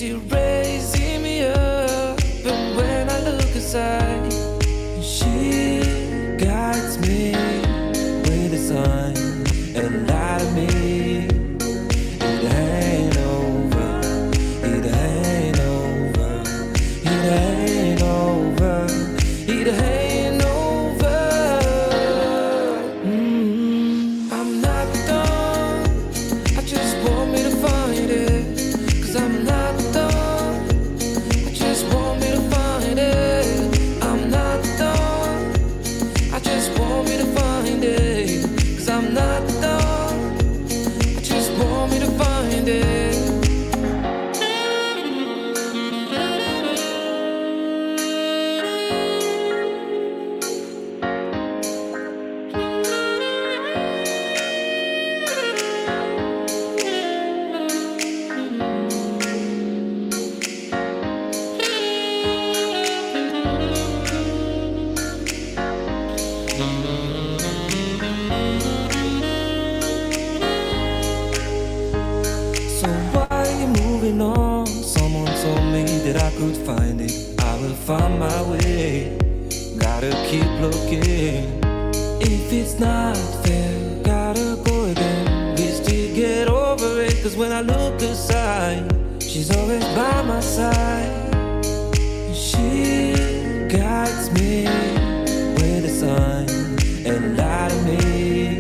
She raising me up, and when I look aside, she guides me with the sun and light of me. It ain't over, it ain't over, it ain't over, it ain't over. I'm not done, I just want me to find it. 'Cause I'm not done, I just want me to find it. I'm not done, I just want me to find it. 'Cause I'm not done, I just want me to find it. So why are you moving on? Someone told me that I could find it. I will find my way. Gotta keep looking. If it's not fair, gotta go again. We still get over it. 'Cause when I look aside, she's always by my side. She guides me with the sun and light of me.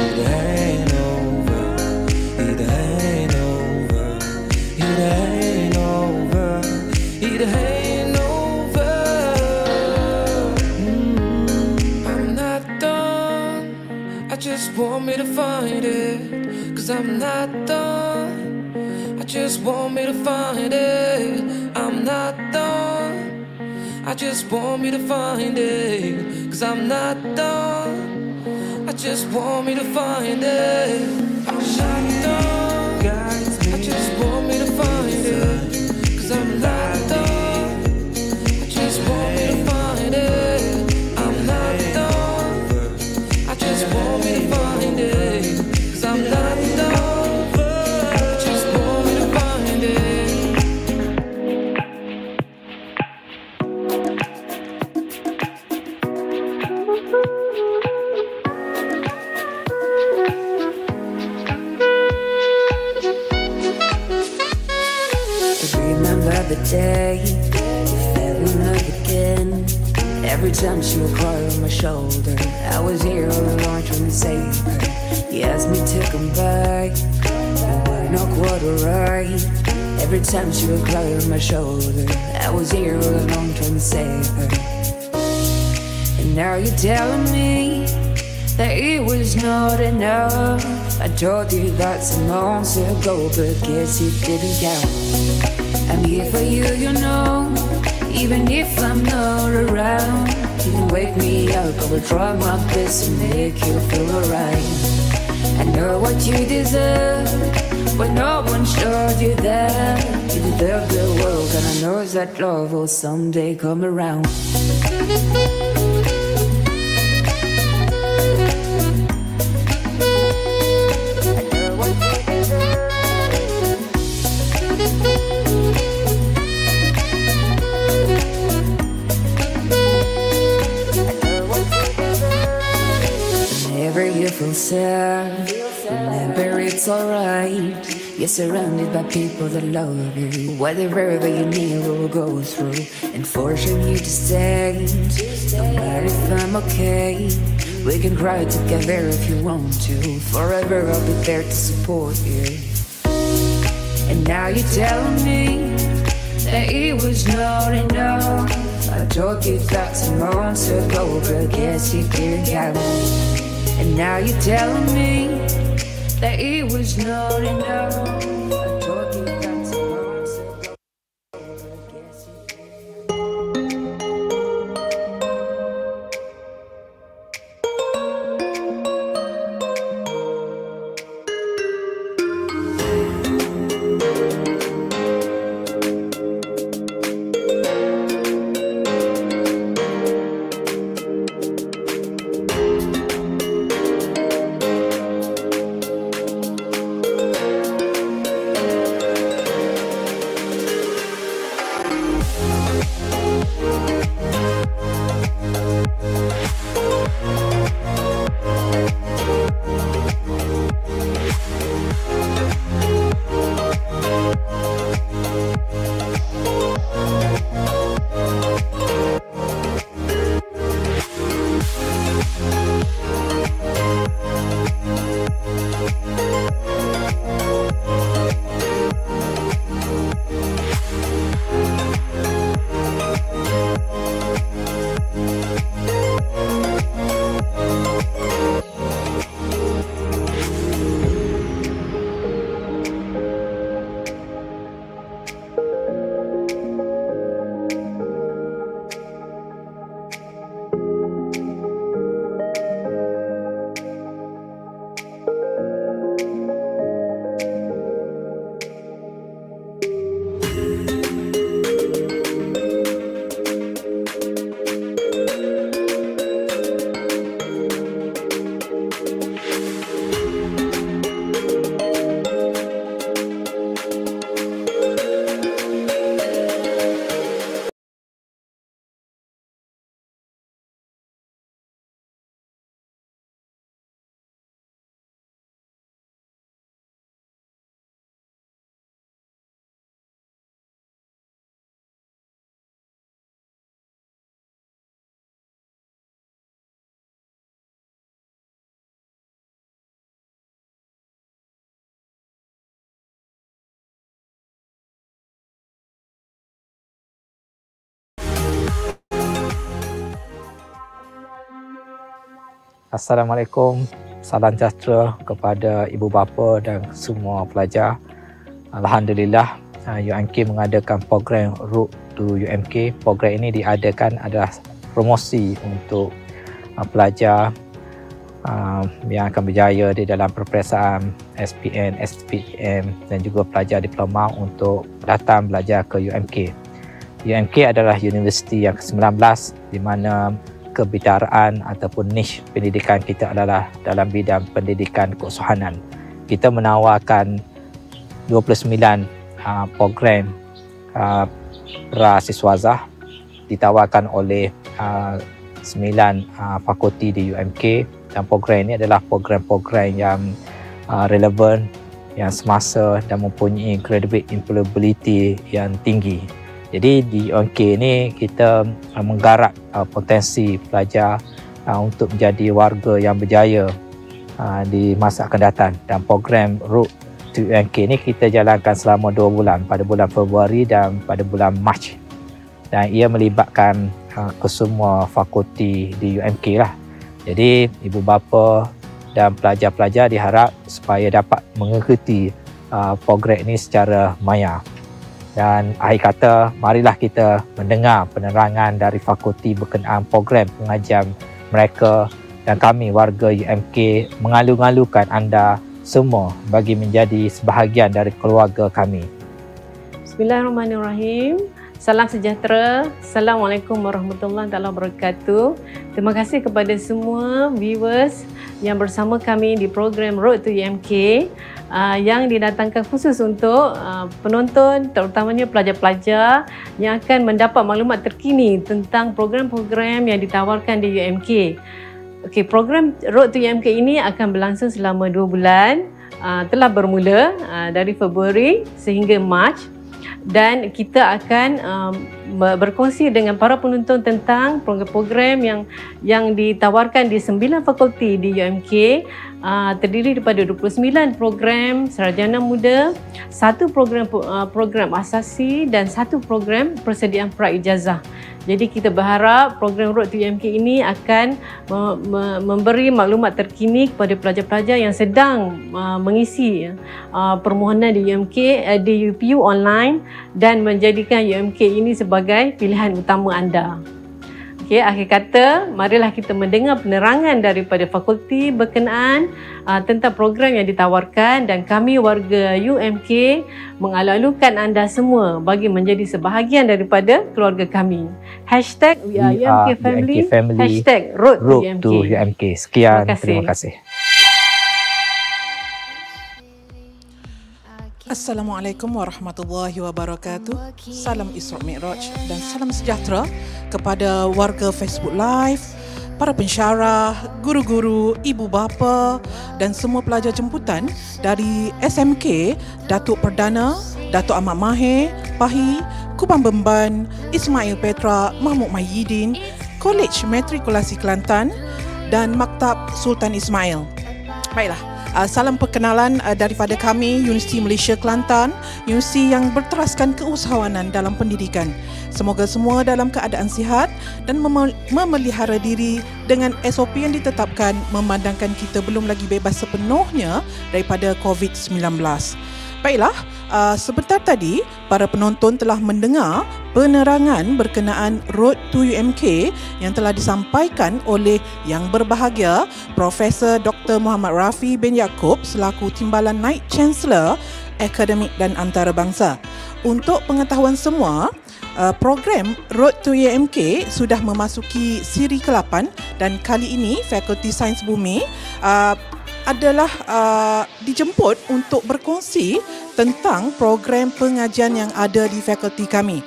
It ain't over, it ain't over, it ain't over, it ain't over. I'm not done, I just want me to find it. 'Cause I'm not done, I just want me to find it. I'm not done, I just want me to find it. 'Cause I'm not done, I just want me to find it. I'm not done, I just want me to find it. 'Cause I'm not done, I just want me to find it. I'm not done, I just want me to find it. 'Cause I'm not done, I just want me to find it. Remember the day you fell in love again. Every time she would cry on my shoulder, I was here all along trying to save her. You asked me to come back, you were not quite alright. Every time she would cry on my shoulder, I was here all along trying to save her. And now you're telling me that it was not enough. I told you that some months ago, but guess it didn't count. I'm here for you, you know, even if I'm not around. You can wake me up, I will try my best to make you feel alright. I know what you deserve, but no one showed you that. You deserve the world, and I know that love will someday come around. Whenever you feel sad, remember it's alright. You're surrounded by people that love you. Whatever that you need, we will go through and forcing you to stay. No matter if I'm okay, we can cry together if you want to. Forever I'll be there to support you. And now you're telling me that it was not enough. I told you that some months ago, but guess you didn't count. And now you're telling me that it was not enough. I told you that some months ago, but guess you didn't. Assalamualaikum, salam sejahtera kepada ibu bapa dan semua pelajar. Alhamdulillah, UMK mengadakan program Road to UMK. Program ini diadakan adalah promosi untuk pelajar yang akan berjaya di dalam peperiksaan SPM, SPM dan juga pelajar diploma untuk datang belajar ke UMK. UMK adalah universiti yang ke-19 di mana kebidaraan ataupun niche pendidikan kita adalah dalam bidang pendidikan keusahanan. Kita menawarkan 29 program pra-siswazah ditawarkan oleh 9 fakulti di UMK, dan program ini adalah program-program yang relevan, yang semasa dan mempunyai credibility employability yang tinggi. Jadi di UMK ini kita menggarap potensi pelajar untuk menjadi warga yang berjaya di masa akan datang, dan program Road to UMK ini kita jalankan selama 2 bulan, pada bulan Februari dan pada bulan Mac, dan ia melibatkan kesemua fakulti di UMK lah. Jadi ibu bapa dan pelajar-pelajar diharap supaya dapat mengikuti program ini secara maya. Dan akhir kata, marilah kita mendengar penerangan dari fakulti berkenaan program pengajian mereka, dan kami warga UMK mengalu-alukan anda semua bagi menjadi sebahagian dari keluarga kami. Bismillahirrahmanirrahim. Salam sejahtera. Assalamualaikum warahmatullahi wabarakatuh. Terima kasih kepada semua viewers yang bersama kami di program Road to UMK yang didatangkan khusus untuk penonton, terutamanya pelajar-pelajar yang akan mendapat maklumat terkini tentang program-program yang ditawarkan di UMK. Okey, program Road to UMK ini akan berlangsung selama 2 bulan. Telah bermula dari Februari sehingga Mac. Dan kita akan berkongsi dengan para penonton tentang program-program yang ditawarkan di 9 fakulti di UMK, terdiri daripada 29 program sarjana muda, 1 program asasi dan 1 program persediaan praijazah. Jadi kita berharap program Road to UMK ini akan memberi maklumat terkini kepada pelajar-pelajar yang sedang mengisi permohonan di UMK di UPU online, dan menjadikan UMK ini sebagai pilihan utama anda. Okey, akhir kata, marilah kita mendengar penerangan daripada fakulti berkenaan tentang program yang ditawarkan, dan kami warga UMK mengalu-alukan anda semua bagi menjadi sebahagian daripada keluarga kami. Hashtag We are UMK Family, hashtag Road to UMK. Sekian, terima kasih. Assalamualaikum warahmatullahi wabarakatuh. Salam Isra Mi'raj dan salam sejahtera kepada warga Facebook Live, para pensyarah, guru-guru, ibu bapa dan semua pelajar jemputan dari SMK Datuk Perdana, Datuk Ahmad Mahir, PAHI, Kupang Bemban, Ismail Petra, Mahmud Mahyidin, Kolej Matrikulasi Kelantan dan Maktab Sultan Ismail. Baiklah. Salam perkenalan daripada kami, Universiti Malaysia Kelantan, universiti yang berteraskan keusahawanan dalam pendidikan. Semoga semua dalam keadaan sihat dan memelihara diri dengan SOP yang ditetapkan, memandangkan kita belum lagi bebas sepenuhnya daripada COVID-19. Baiklah, sebentar tadi para penonton telah mendengar penerangan berkenaan Road to UMK yang telah disampaikan oleh Yang Berbahagia Profesor Dr. Muhammad Rafi bin Yaakob selaku Timbalan Naib Chancellor Akademik dan Antarabangsa. Untuk pengetahuan semua, program Road to UMK sudah memasuki siri ke-8, dan kali ini Fakulti Sains Bumi adalah dijemput untuk berkongsi tentang program pengajian yang ada di fakulti kami.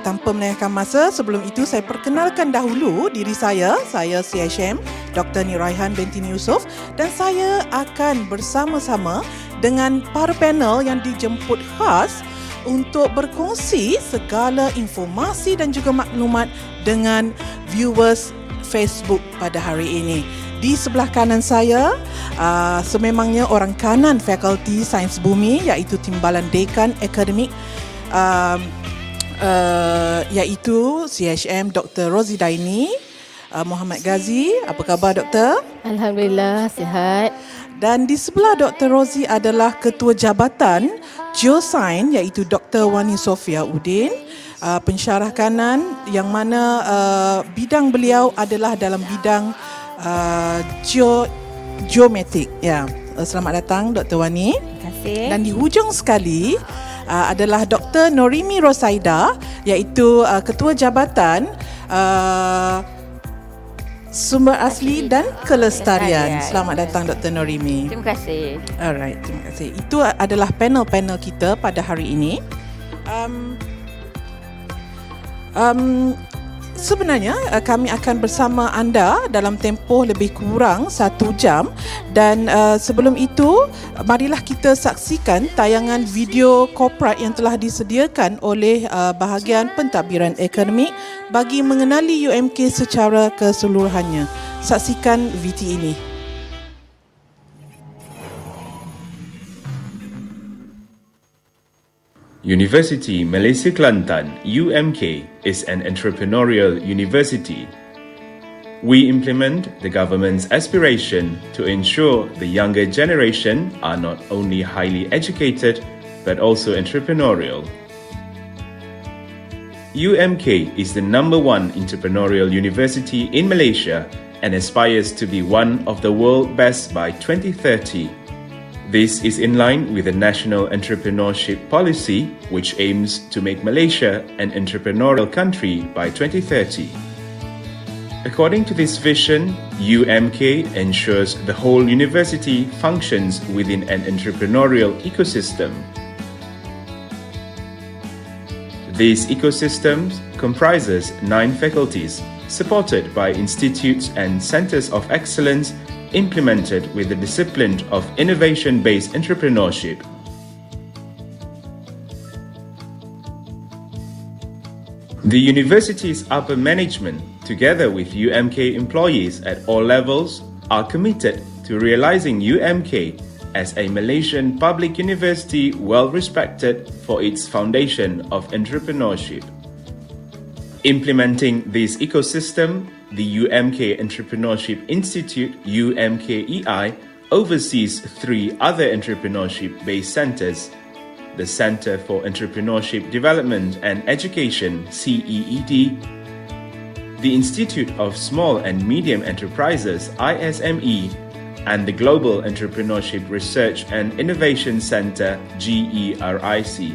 Tanpa melengahkan masa, sebelum itu saya perkenalkan dahulu diri saya CHM Dr. Niraihan binti Yusof, dan saya akan bersama-sama dengan para panel yang dijemput khas untuk berkongsi segala informasi dan juga maklumat dengan viewers Facebook pada hari ini. Di sebelah kanan saya, sememangnya orang kanan Fakulti Sains Bumi, iaitu Timbalan Dekan Akademik, iaitu CHM Dr. Rozidaini, Muhammad Ghazi. Apa khabar Doktor? Alhamdulillah, sihat. Dan di sebelah Dr. Rozi adalah Ketua Jabatan Geoscience iaitu Dr. Wani Sofia Udin, pensyarah kanan yang mana bidang beliau adalah dalam bidang geometrik. Ya, selamat datang Dr. Wani. Terima kasih. Dan di hujung sekali adalah Dr. Norimi Rosaida iaitu Ketua Jabatan Sumber Asli dan Kelestarian. Selamat datang Dr. Norimi. Terima kasih. Alright, terima kasih. Itu adalah panel-panel kita pada hari ini. Sebenarnya kami akan bersama anda dalam tempoh lebih kurang 1 jam dan sebelum itu marilah kita saksikan tayangan video korporat yang telah disediakan oleh bahagian pentadbiran akademik bagi mengenali UMK secara keseluruhannya. Saksikan VT ini. University Malaysia Kelantan, UMK, is an entrepreneurial university. We implement the government's aspiration to ensure the younger generation are not only highly educated but also entrepreneurial. UMK is the #1 entrepreneurial university in Malaysia and aspires to be one of the world's best by 2030. This is in line with the National Entrepreneurship Policy, which aims to make Malaysia an entrepreneurial country by 2030. According to this vision, UMK ensures the whole university functions within an entrepreneurial ecosystem. This ecosystem comprises 9 faculties, supported by institutes and centers of excellence implemented with the discipline of innovation-based entrepreneurship. The university's upper management, together with UMK employees at all levels, are committed to realizing UMK as a Malaysian public university well-respected for its foundation of entrepreneurship. Implementing this ecosystem, the UMK Entrepreneurship Institute, UMKEI, oversees 3 other entrepreneurship-based centers: the Center for Entrepreneurship Development and Education, CEED, the Institute of Small and Medium Enterprises, ISME, and the Global Entrepreneurship Research and Innovation Center, GERIC.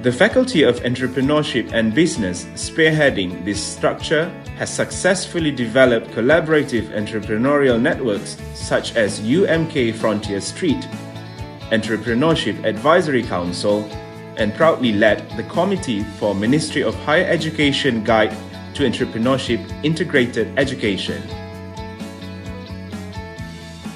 The Faculty of Entrepreneurship and Business, spearheading this structure, has successfully developed collaborative entrepreneurial networks such as UMK Frontier Street, Entrepreneurship Advisory Council, and proudly led the Committee for Ministry of Higher Education Guide to Entrepreneurship Integrated Education.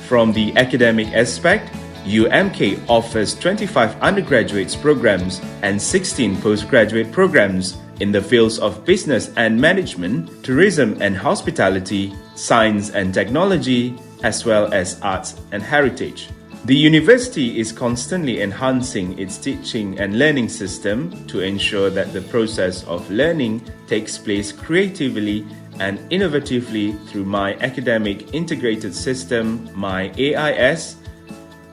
From the academic aspect, UMK offers 25 undergraduate programs and 16 postgraduate programs in the fields of business and management, tourism and hospitality, science and technology, as well as arts and heritage. The university is constantly enhancing its teaching and learning system to ensure that the process of learning takes place creatively and innovatively through My Academic Integrated System, My AIS,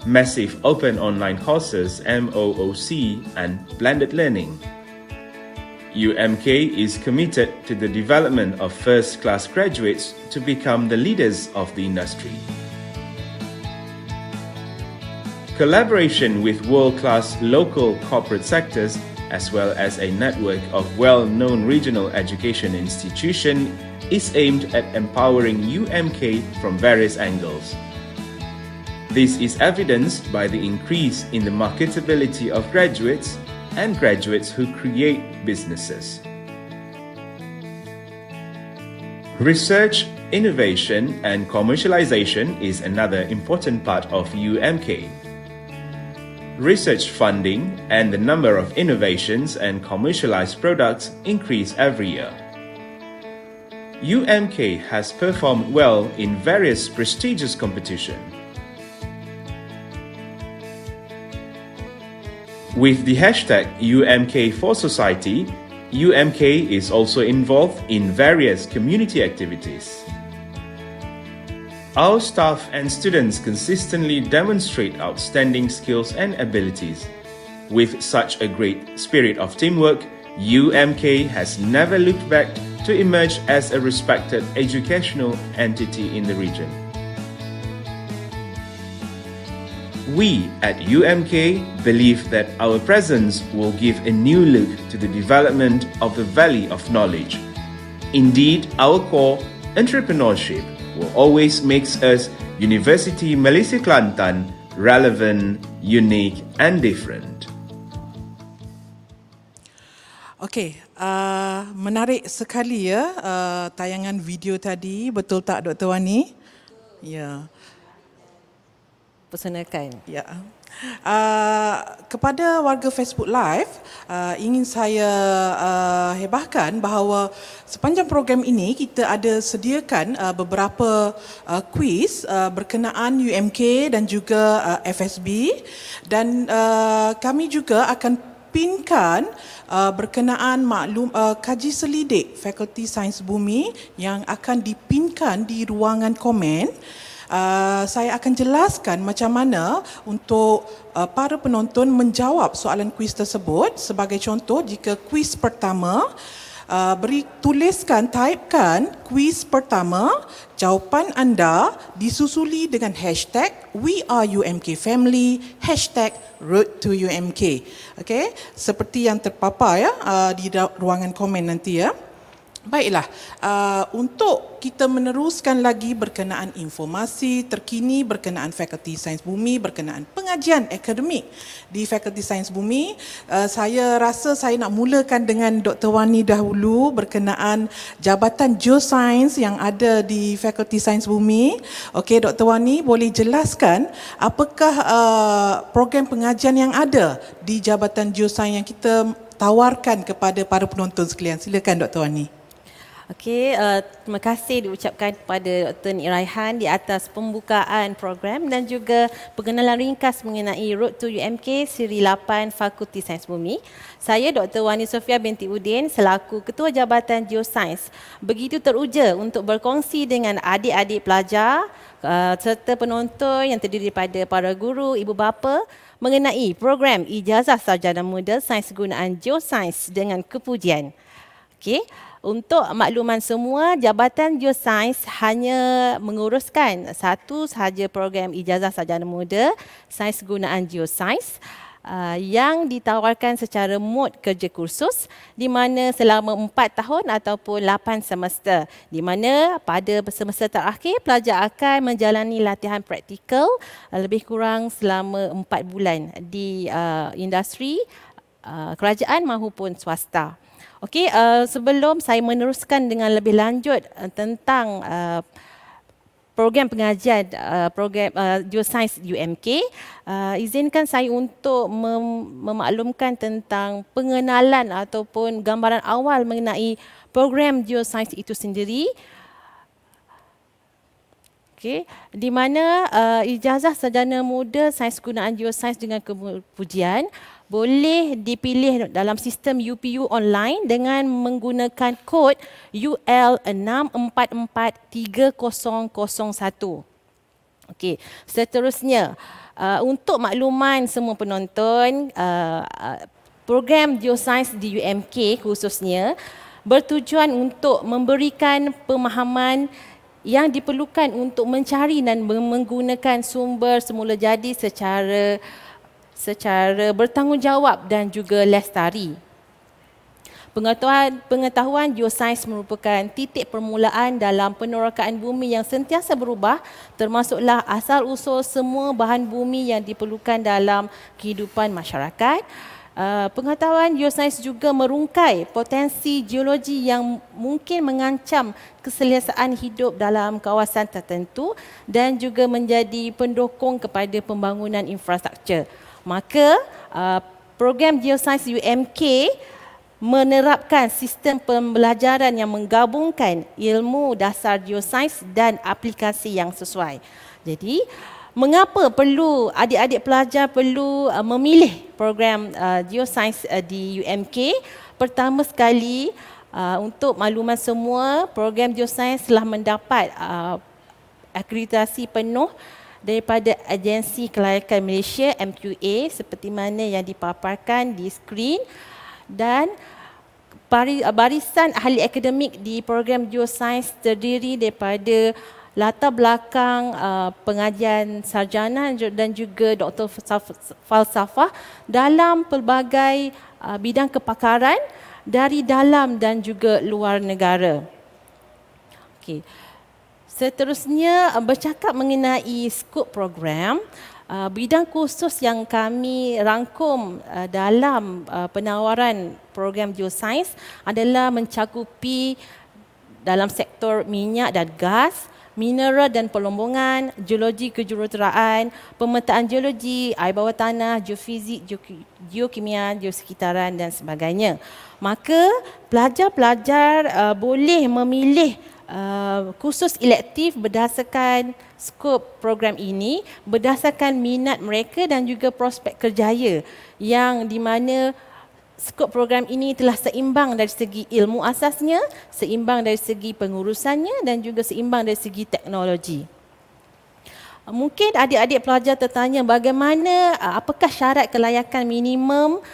Massive Open Online Courses, MOOC, and blended learning. UMK is committed to the development of first-class graduates to become the leaders of the industry. Collaboration with world-class local corporate sectors, as well as a network of well-known regional education institutions, is aimed at empowering UMK from various angles. This is evidenced by the increase in the marketability of graduates and graduates who create businesses. Research, innovation, and commercialization is another important part of UMK. Research funding and the number of innovations and commercialized products increase every year. UMK has performed well in various prestigious competitions. With the hashtag UMK for Society, UMK is also involved in various community activities. Our staff and students consistently demonstrate outstanding skills and abilities. With such a great spirit of teamwork, UMK has never looked back to emerge as a respected educational entity in the region. We at UMK believe that our presence will give a new look to the development of the Valley of Knowledge. Indeed, our core, entrepreneurship, will always make us University Malaysia Kelantan relevant, unique and different. Okey, menarik sekali ya tayangan video tadi, betul tak Dr. Wani? Ya. Perkenalkan. Ya. Kepada warga Facebook Live, ingin saya hebahkan bahawa sepanjang program ini kita ada sediakan beberapa kuis berkenaan UMK dan juga FSB, dan kami juga akan pinkan berkenaan kaji selidik Fakulti Sains Bumi yang akan dipinkan di ruangan komen. Saya akan jelaskan macam mana untuk para penonton menjawab soalan kuis tersebut. Sebagai contoh, jika kuis pertama, typekan kuis pertama, jawapan anda disusuli dengan hashtag #WeAreUMKFamily, hashtag #RoadToUMK. Okay? Seperti yang terpapar ya di ruangan komen nanti ya. Baiklah, untuk kita meneruskan lagi berkenaan informasi terkini berkenaan Fakulti Sains Bumi, berkenaan pengajian akademik di Fakulti Sains Bumi, saya rasa saya nak mulakan dengan Dr. Wani dahulu berkenaan Jabatan Geosains yang ada di Fakulti Sains Bumi. Okey, Dr. Wani boleh jelaskan apakah program pengajian yang ada di Jabatan Geosains yang kita tawarkan kepada para penonton sekalian. Silakan Dr. Wani. Okey, terima kasih diucapkan kepada Dr. Nik Raihan di atas pembukaan program dan juga pengenalan ringkas mengenai Road to UMK Siri 8 Fakulti Sains Bumi. Saya Dr. Wani Sofia binti Udin selaku Ketua Jabatan Geosains begitu teruja untuk berkongsi dengan adik-adik pelajar serta penonton yang terdiri daripada para guru, ibu bapa mengenai program Ijazah Sarjana Muda Sains Gunaan Geosains dengan kepujian. Okey. Untuk makluman semua, Jabatan Geosains hanya menguruskan satu sahaja program Ijazah Sarjana Muda Sains Gunaan Geosains yang ditawarkan secara mod kerja kursus di mana selama 4 tahun ataupun 8 semester, di mana pada semester terakhir pelajar akan menjalani latihan praktikal lebih kurang selama 4 bulan di industri kerajaan maupun swasta. Okey, sebelum saya meneruskan dengan lebih lanjut tentang program pengajian program Geosains UMK, izinkan saya untuk memaklumkan tentang pengenalan ataupun gambaran awal mengenai program Geosains itu sendiri. Okey, di mana Ijazah Sarjana Muda Sains Gunaan Geosains dengan kepujian boleh dipilih dalam sistem UPU online dengan menggunakan kod UL644301. Okey, seterusnya untuk makluman semua penonton, program Geosains di UMK khususnya bertujuan untuk memberikan pemahaman yang diperlukan untuk mencari dan menggunakan sumber semula jadi secara bertanggungjawab dan juga lestari. Pengetahuan geosains merupakan titik permulaan dalam penerokaan bumi yang sentiasa berubah, termasuklah asal-usul semua bahan bumi yang diperlukan dalam kehidupan masyarakat. Pengetahuan geosains juga merungkai potensi geologi yang mungkin mengancam keselesaan hidup dalam kawasan tertentu dan juga menjadi pendukung kepada pembangunan infrastruktur. Maka program Geosains UMK menerapkan sistem pembelajaran yang menggabungkan ilmu dasar geosains dan aplikasi yang sesuai. Jadi, mengapa perlu adik-adik pelajar perlu memilih program Geosains di UMK? pertama sekali, untuk makluman semua, program Geoscience telah mendapat akreditasi penuh daripada Agensi Kelayakan Malaysia MQA seperti mana yang dipaparkan di skrin, dan barisan ahli akademik di program Geoscience terdiri daripada latar belakang pengajian sarjana dan juga doktor falsafah dalam pelbagai bidang kepakaran dari dalam dan juga luar negara. Okey. Seterusnya, bercakap mengenai skop program, bidang khusus yang kami rangkum dalam penawaran program Geoscience adalah mencakupi dalam sektor minyak dan gas, mineral dan pelombongan, geologi kejuruteraan, pemetaan geologi, air bawah tanah, geofizik, geokimia, geosekitaran dan sebagainya. Maka pelajar-pelajar boleh memilih khusus elektif berdasarkan skop program ini, berdasarkan minat mereka dan juga prospek kerjaya, yang di mana skop program ini telah seimbang dari segi ilmu asasnya, seimbang dari segi pengurusannya dan juga seimbang dari segi teknologi. Mungkin adik-adik pelajar tertanya bagaimana, apakah syarat kelayakan minimum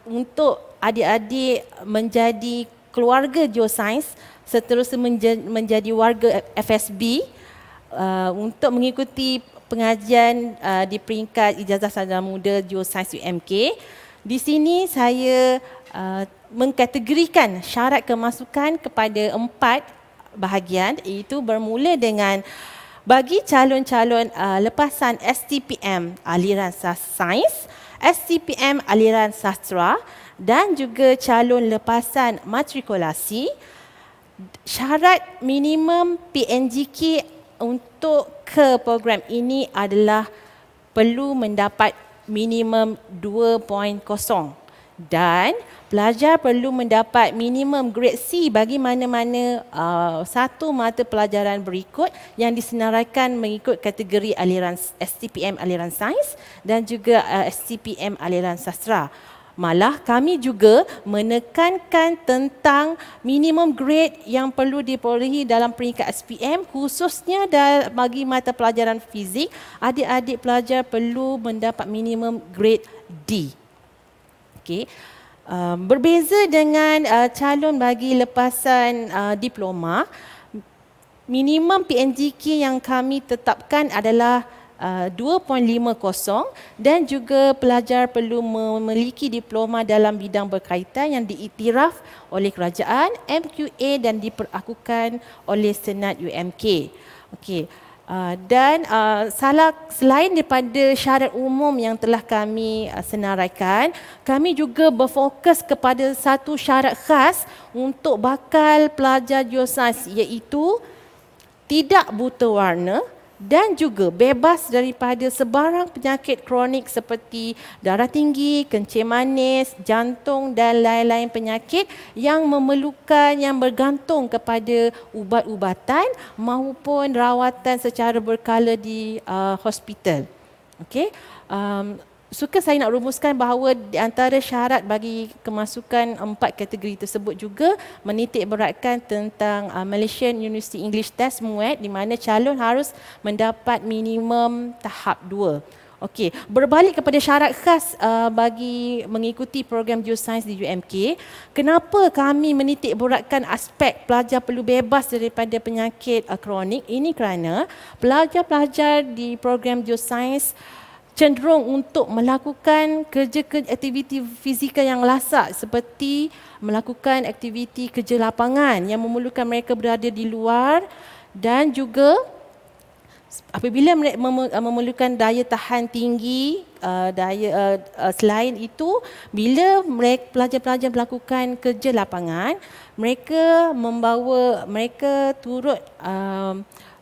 untuk adik-adik menjadi keluarga Geoscience seterusnya menjadi warga FSB untuk mengikuti pengajian di peringkat ijazah sarjana muda Geoscience UMK. Di sini saya mengkategorikan syarat kemasukan kepada 4 bahagian, iaitu bermula dengan bagi calon-calon lepasan STPM aliran sains, STPM aliran sastra dan juga calon lepasan matrikulasi. Syarat minimum PNGK untuk ke program ini adalah perlu mendapat minimum 2.0 dan pelajar perlu mendapat minimum grade C bagi mana-mana satu mata pelajaran berikut yang disenaraikan mengikut kategori aliran STPM aliran sains dan juga STPM aliran sastra. Malah kami juga menekankan tentang minimum grade yang perlu diperolehi dalam peringkat SPM, khususnya bagi mata pelajaran fizik, adik-adik pelajar perlu mendapat minimum grade D. Okay. Berbeza dengan calon bagi lepasan diploma, minimum PNGK yang kami tetapkan adalah 2.50 dan juga pelajar perlu memiliki diploma dalam bidang berkaitan yang diiktiraf oleh kerajaan, MQA dan diperakukan oleh Senat UMK. Okey. Dan selain daripada syarat umum yang telah kami senaraikan, kami juga berfokus kepada satu syarat khas untuk bakal pelajar Geoscience, iaitu tidak buta warna dan juga bebas daripada sebarang penyakit kronik seperti darah tinggi, kencing manis, jantung dan lain-lain penyakit yang memerlukan, yang bergantung kepada ubat-ubatan maupun rawatan secara berkala di hospital. Okey. Suka saya nak rumuskan bahawa di antara syarat bagi kemasukan 4 kategori tersebut juga menitik beratkan tentang Malaysian University English Test MUET, di mana calon harus mendapat minimum tahap 2. Okey, berbalik kepada syarat khas bagi mengikuti program Geoscience di UMK, kenapa kami menitik beratkan aspek pelajar perlu bebas daripada penyakit kronik? Ini kerana pelajar-pelajar di program Geoscience cenderung untuk melakukan kerja-kerja aktiviti fizikal yang lasak seperti melakukan aktiviti kerja lapangan yang memerlukan mereka berada di luar, dan juga apabila mereka memerlukan daya tahan tinggi, selain itu bila pelajar-pelajar melakukan kerja lapangan, mereka turut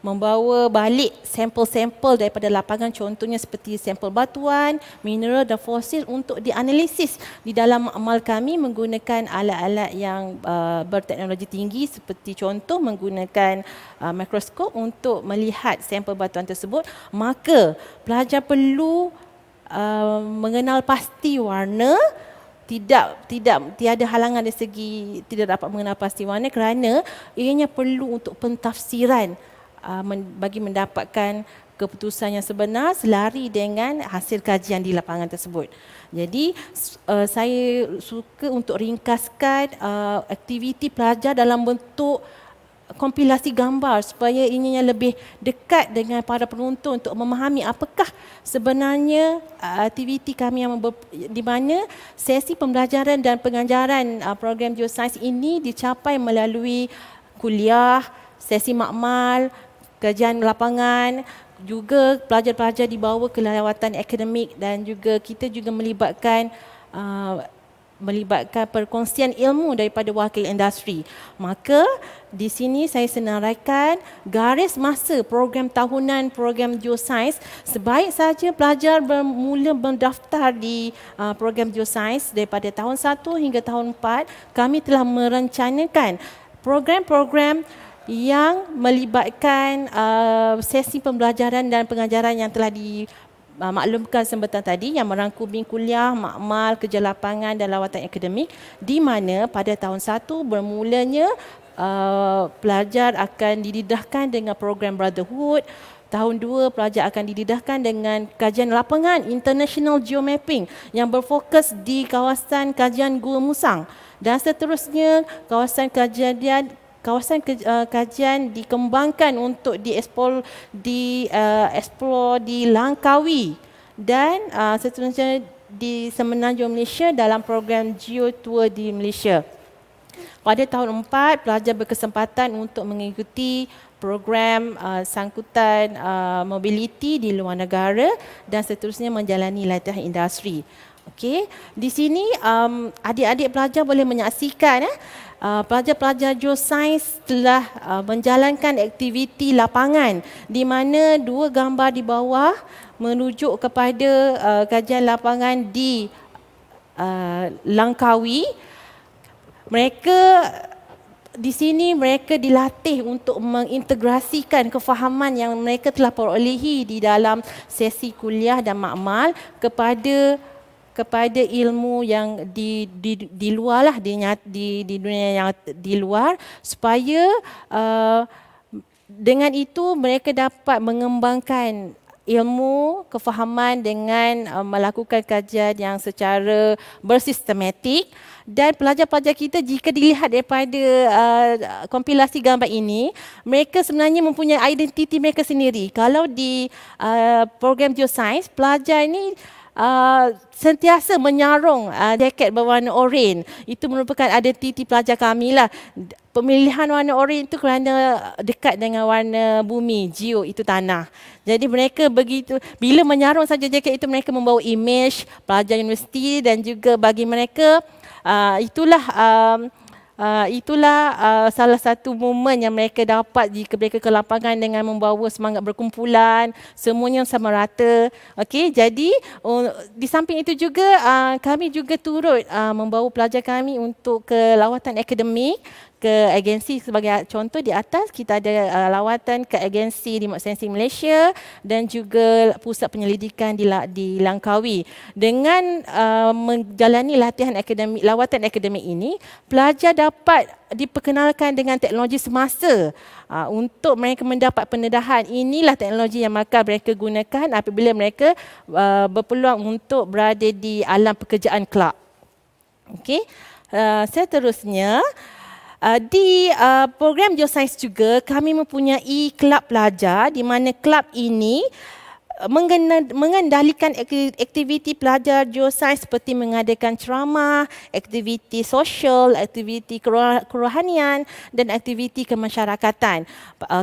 membawa balik sampel-sampel daripada lapangan, contohnya seperti sampel batuan, mineral dan fosil untuk dianalisis di dalam amal kami menggunakan alat-alat yang berteknologi tinggi, seperti contoh menggunakan mikroskop untuk melihat sampel batuan tersebut. Maka pelajar perlu mengenal pasti warna, tiada halangan dari segi tidak dapat mengenal pasti warna kerana ianya perlu untuk pentafsiran bagi mendapatkan keputusan yang sebenar selari dengan hasil kajian di lapangan tersebut. Jadi saya suka untuk ringkaskan aktiviti pelajar dalam bentuk kompilasi gambar supaya ianya lebih dekat dengan para penonton untuk memahami apakah sebenarnya aktiviti kami yang di mana sesi pembelajaran dan pengajaran program geosains ini dicapai melalui kuliah, sesi makmal, kajian lapangan, juga pelajar-pelajar dibawa ke lawatan akademik dan juga kita juga melibatkan perkongsian ilmu daripada wakil industri. Maka di sini saya senaraikan garis masa program tahunan program geosains. Sebaik saja pelajar bermula mendaftar di program geosains daripada tahun 1 hingga tahun 4, kami telah merencanakan program-program yang melibatkan sesi pembelajaran dan pengajaran yang telah maklumkan sebentar tadi yang merangkumi kuliah, makmal, kerja lapangan dan lawatan akademik, di mana pada tahun 1 bermulanya pelajar akan didedahkan dengan program Brotherhood. Tahun 2 pelajar akan didedahkan dengan kajian lapangan International Geomapping yang berfokus di kawasan kajian Gua Musang, dan seterusnya kawasan kajian dikembangkan untuk dieksplor di Langkawi dan seterusnya di Semenanjung Malaysia dalam program Geo Tour di Malaysia. Pada tahun 4, pelajar berkesempatan untuk mengikuti program sangkutan mobility di luar negara dan seterusnya menjalani latihan industri. Okey, di sini adik-adik pelajar boleh menyaksikan pelajar-pelajar geosains telah menjalankan aktiviti lapangan di mana 2 gambar di bawah merujuk kepada kajian lapangan di Langkawi. Di sini mereka dilatih untuk mengintegrasikan kefahaman yang mereka telah perolehi di dalam sesi kuliah dan makmal kepada ilmu yang di luar lah, di dunia yang di luar, supaya dengan itu mereka dapat mengembangkan ilmu, kefahaman dengan melakukan kajian yang secara bersistematik. Dan pelajar-pelajar kita jika dilihat daripada kompilasi gambar ini, mereka sebenarnya mempunyai identiti mereka sendiri. Kalau di program geosains, pelajar ini sentiasa menyarung jaket berwarna oranye. Itu merupakan identiti pelajar kami lah. Pemilihan warna oranye itu kerana dekat dengan warna bumi, geo itu tanah. Jadi mereka begitu, bila menyarung saja jaket itu, mereka membawa imej pelajar universiti, dan juga bagi mereka itulah salah satu momen yang mereka dapat jika mereka ke lapangan dengan membawa semangat berkumpulan, semuanya sama rata. Okey, jadi di samping itu juga kami juga turut membawa pelajar kami untuk ke lawatan akademik, ke agensi. Sebagai contoh, di atas kita ada lawatan ke agensi Remote Sensing Malaysia dan juga pusat penyelidikan di Langkawi. Dengan menjalani lawatan akademik ini, pelajar dapat diperkenalkan dengan teknologi semasa untuk mereka mendapat pendedahan. Inilah teknologi yang maka mereka gunakan apabila mereka berpeluang untuk berada di alam pekerjaan kelab. Okey, seterusnya, di program geosains juga kami mempunyai kelab pelajar di mana kelab ini mengendalikan aktiviti pelajar geosains seperti mengadakan ceramah, aktiviti sosial, aktiviti kerohanian dan aktiviti kemasyarakatan.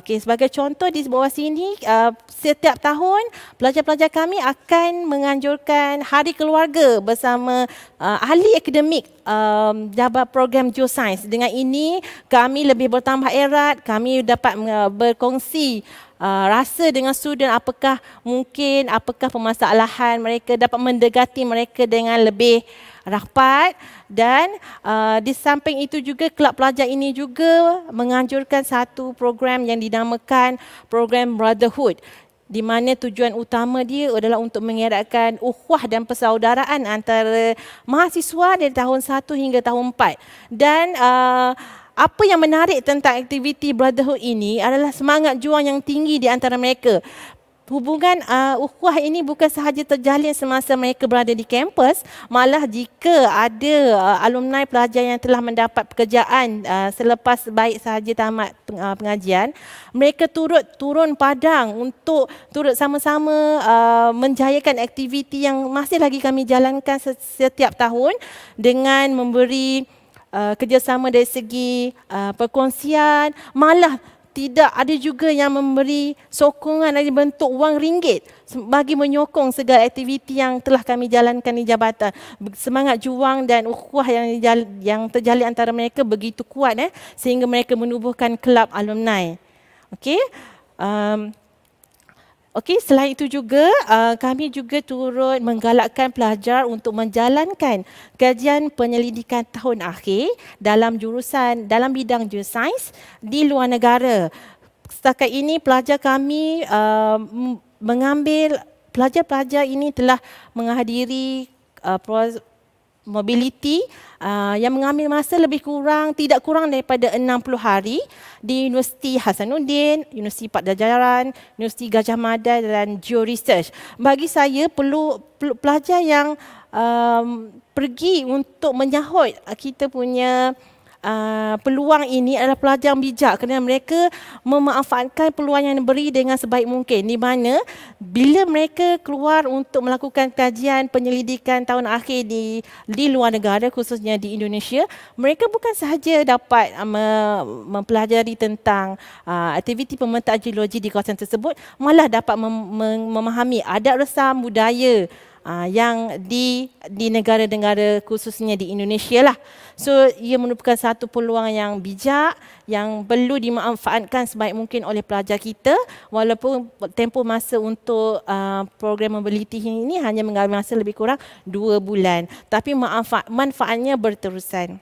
Okey, sebagai contoh di bawah sini, setiap tahun pelajar-pelajar kami akan menganjurkan hari keluarga bersama ahli akademik jabat program geosains. Dengan ini kami lebih bertambah erat, kami dapat berkongsi rasa dengan student apakah permasalahan mereka, dapat mendekati mereka dengan lebih rapat. Dan di samping itu juga kelab pelajar ini juga menganjurkan satu program yang dinamakan program Brotherhood. di mana tujuan utama dia adalah untuk mengeratkan ukhuwah dan persaudaraan antara mahasiswa dari tahun 1 hingga tahun 4. Dan apa yang menarik tentang aktiviti Brotherhood ini adalah semangat juang yang tinggi di antara mereka. Hubungan ukhuwah ini bukan sahaja terjalin semasa mereka berada di kampus, malah jika ada alumni pelajar yang telah mendapat pekerjaan selepas baik sahaja tamat pengajian, mereka turun padang untuk turut sama-sama menjayakan aktiviti yang masih lagi kami jalankan setiap tahun dengan memberi kerjasama dari segi perkongsian, malah tidak ada juga yang memberi sokongan dari bentuk wang ringgit bagi menyokong segala aktiviti yang telah kami jalankan di jabatan. Semangat juang dan ukhuwah yang terjalin antara mereka begitu kuat sehingga mereka menubuhkan kelab alumni. Okey. Okey, selain itu juga kami juga turut menggalakkan pelajar untuk menjalankan kajian penyelidikan tahun akhir dalam bidang geosains di luar negara. Setakat ini pelajar kami pelajar-pelajar ini telah menghadiri mobility yang mengambil masa tidak kurang daripada 60 hari di Universiti Hasanuddin, Universiti Padjadjaran, Universiti Gajah Mada dan Geo Research. Bagi saya perlu pelajar yang pergi untuk menyahut kita punya peluang ini adalah pelajar yang bijak kerana mereka memanfaatkan peluang yang diberi dengan sebaik mungkin, di mana bila mereka keluar untuk melakukan kajian penyelidikan tahun akhir di luar negara, khususnya di Indonesia, mereka bukan sahaja dapat mempelajari tentang aktiviti pemetaan geologi di kawasan tersebut, malah dapat memahami adat resam budaya yang di negara-negara khususnya di Indonesia lah. So ia merupakan satu peluang yang bijak yang perlu dimanfaatkan sebaik mungkin oleh pelajar kita, walaupun tempoh masa untuk program mobility ini hanya mengambil masa lebih kurang 2 bulan, tapi manfaatnya berterusan.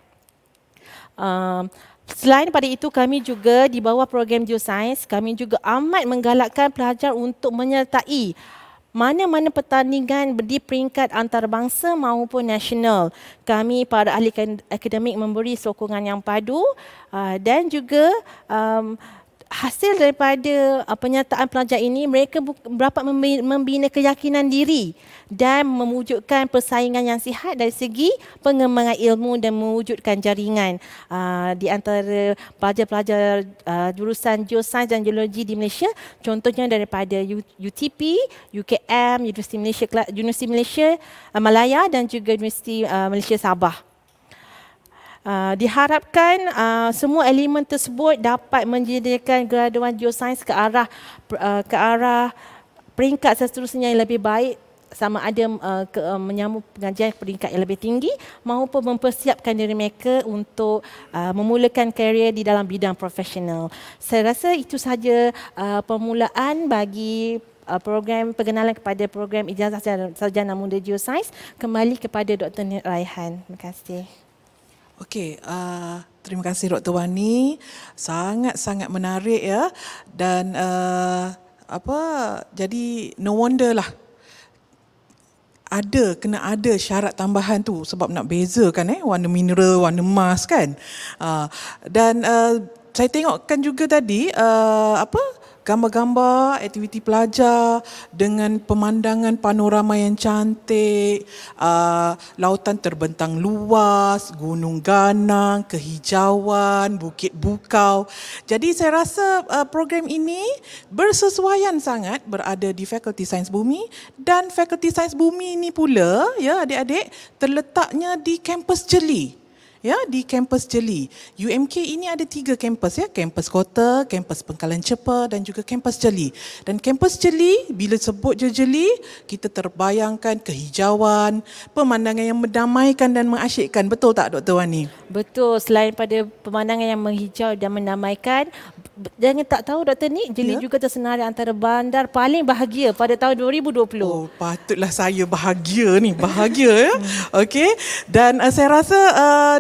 Selain daripada itu, kami juga di bawah program geosains, kami juga amat menggalakkan pelajar untuk menyertai mana-mana pertandingan di peringkat antarabangsa maupun nasional. Kami para ahli akademik memberi sokongan yang padu dan juga hasil daripada penyertaan pelajar ini, mereka dapat membina keyakinan diri dan mewujudkan persaingan yang sihat dari segi pengembangan ilmu dan mewujudkan jaringan di antara pelajar-pelajar jurusan geosains dan geologi di Malaysia, contohnya daripada UTP, UKM, Universiti Malaysia Malaya dan juga Universiti Malaysia Sabah. Diharapkan semua elemen tersebut dapat menjadikan graduan geosains ke arah peringkat seterusnya yang lebih baik, sama ada menyambung pengajian peringkat yang lebih tinggi maupun mempersiapkan diri mereka untuk memulakan karier di dalam bidang profesional. Saya rasa itu sahaja permulaan bagi program pengenalan kepada program Ijazah Sarjana Muda Geosains. Kembali kepada Dr. Raihan. Terima kasih. Okey, terima kasih Dr. Wani. Sangat-sangat menarik ya. Dan jadi no wonder lah kena ada syarat tambahan tu sebab nak bezakan warna mineral, warna emas kan. Dan saya tengokkan juga tadi gambar-gambar aktiviti pelajar dengan pemandangan panorama yang cantik, lautan terbentang luas, gunung ganang, kehijauan, bukit bukau. Jadi saya rasa program ini bersesuaian sangat berada di Fakulti Sains Bumi, dan Fakulti Sains Bumi ini pula ya adik-adik terletaknya di kampus Jeli. Ya, di kampus Jeli. UMK ini ada 3 kampus ya, kampus Kota, kampus Pengkalan Cepa dan juga kampus Jeli. Dan kampus Jeli, bila sebut je Jeli, kita terbayangkan kehijauan, pemandangan yang mendamaikan dan mengasyikkan. Betul tak Dr. Wani? Betul, selain pada pemandangan yang menghijau dan mendamaikan, jangan tak tahu Dr. Nik, Jeli juga tersenarai antara bandar paling bahagia pada tahun 2020. Oh, patutlah saya bahagia ni, bahagia ya. Okey. Dan saya rasa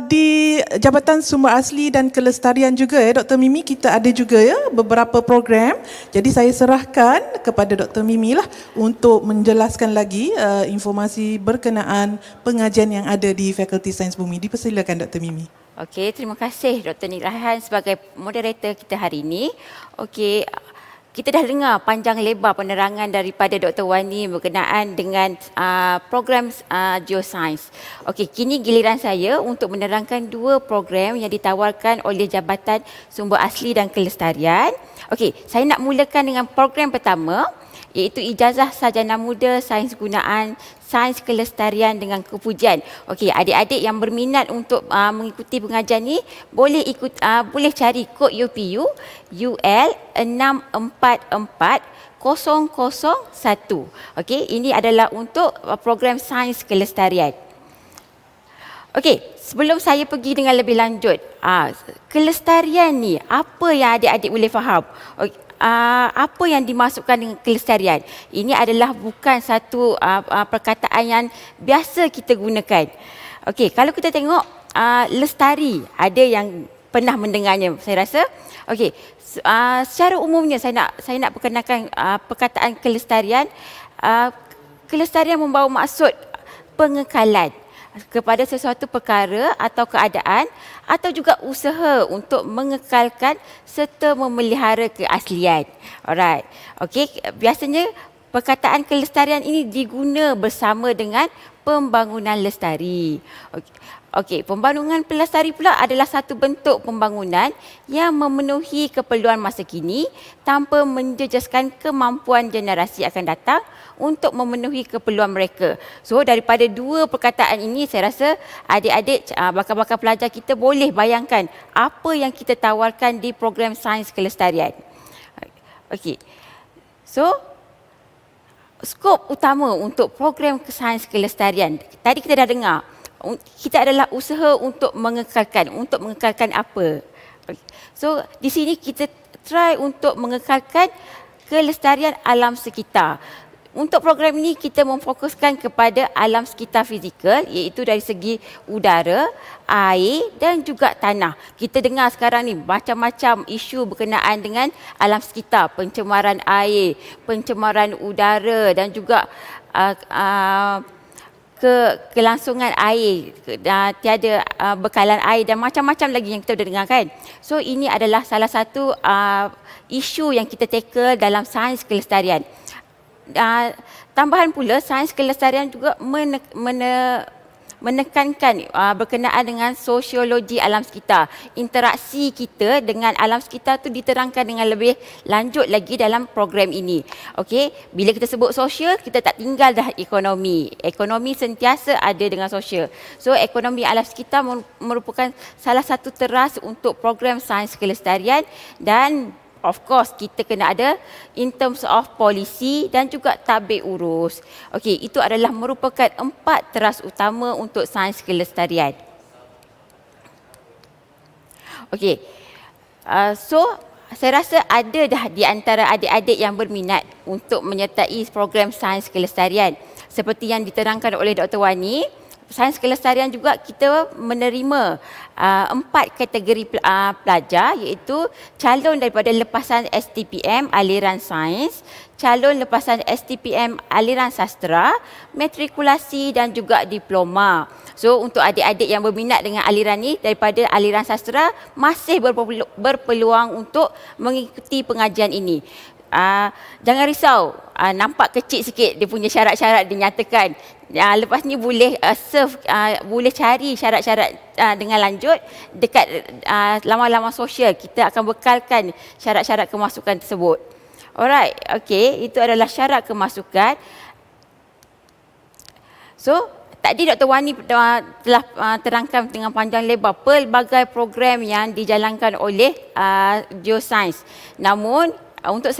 Di Jabatan Sumber Asli dan Kelestarian juga Dr. Mimi, kita ada juga beberapa program. Jadi saya serahkan kepada Dr. Mimi lah untuk menjelaskan lagi informasi berkenaan pengajian yang ada di Fakulti Sains Bumi. Dipersilakan Dr. Mimi. Okey, terima kasih Dr. Niraihan sebagai moderator kita hari ini. Okey, kita dah dengar panjang lebar penerangan daripada Dr. Wani berkenaan dengan program Geoscience. Okey, kini giliran saya untuk menerangkan dua program yang ditawarkan oleh Jabatan Sumber Asli dan Kelestarian. Okey, saya nak mulakan dengan program pertama, iaitu Ijazah Sarjana Muda Sains Gunaan Sains Kelestarian dengan Kepujian. Okey, adik-adik yang berminat untuk mengikuti pengajian ni boleh boleh cari kod UPU UL 644001. Okey, ini adalah untuk program Sains Kelestarian. Okey, sebelum saya pergi dengan lebih lanjut, kelestarian ni apa yang adik-adik boleh faham? Apa yang dimasukkan dengan kelestarian? Ini adalah bukan satu perkataan yang biasa kita gunakan. Okey, kalau kita tengok lestari, ada yang pernah mendengarnya saya rasa. Okey, secara umumnya saya nak perkenalkan perkataan kelestarian. Kelestarian membawa maksud pengekalan kepada sesuatu perkara atau keadaan atau juga usaha untuk mengekalkan serta memelihara keaslian. Alright. Okey, biasanya perkataan kelestarian ini diguna bersama dengan pembangunan lestari. Okey, pembangunan pelestari pula adalah satu bentuk pembangunan yang memenuhi keperluan masa kini tanpa menjejaskan kemampuan generasi akan datang untuk memenuhi keperluan mereka. So daripada dua perkataan ini saya rasa adik-adik bakal-bakal pelajar kita boleh bayangkan apa yang kita tawarkan di program Sains Kelestarian. Okey. So skop utama untuk program Sains Kelestarian, tadi kita dah dengar, kita adalah usaha untuk mengekalkan. Untuk mengekalkan apa? So, di sini kita try untuk mengekalkan kelestarian alam sekitar. Untuk program ini kita memfokuskan kepada alam sekitar fizikal, iaitu dari segi udara, air dan juga tanah. Kita dengar sekarang ni macam-macam isu berkenaan dengan alam sekitar, pencemaran air, pencemaran udara dan juga kelangsungan air, tiada bekalan air dan macam-macam lagi yang kita dah dengar kan. So ini adalah salah satu isu yang kita tackle dalam sains kelestarian. Tambahan pula, sains kelestarian juga menekankan berkenaan dengan sosiologi alam sekitar. Interaksi kita dengan alam sekitar tu diterangkan dengan lebih lanjut lagi dalam program ini. Okey, bila kita sebut sosial, kita tak tinggal dah ekonomi. Ekonomi sentiasa ada dengan sosial. So ekonomi alam sekitar merupakan salah satu teras untuk program sains kelestarian dan of course, kita kena ada in terms of polisi dan juga tabik urus. Okey, itu adalah merupakan 4 teras utama untuk sains kelestarian. Okey, so saya rasa ada dah di antara adik-adik yang berminat untuk menyertai program sains kelestarian. Seperti yang diterangkan oleh Dr. Wani, sains kelestarian juga kita menerima 4 kategori pelajar, iaitu calon daripada lepasan STPM aliran sains, calon lepasan STPM aliran sastra, matrikulasi dan juga diploma. So untuk adik-adik yang berminat dengan aliran ni daripada aliran sastra masih berpeluang untuk mengikuti pengajian ini. Jangan risau, nampak kecil sikit dia punya syarat-syarat dinyatakan. Lepas ni boleh boleh cari syarat-syarat dengan lanjut dekat laman-laman sosial. Kita akan bekalkan syarat-syarat kemasukan tersebut. Alright, okay, itu adalah syarat kemasukan. So tadi Dr. Wani telah terangkan dengan panjang lebar pelbagai program yang dijalankan oleh Geoscience. Namun untuk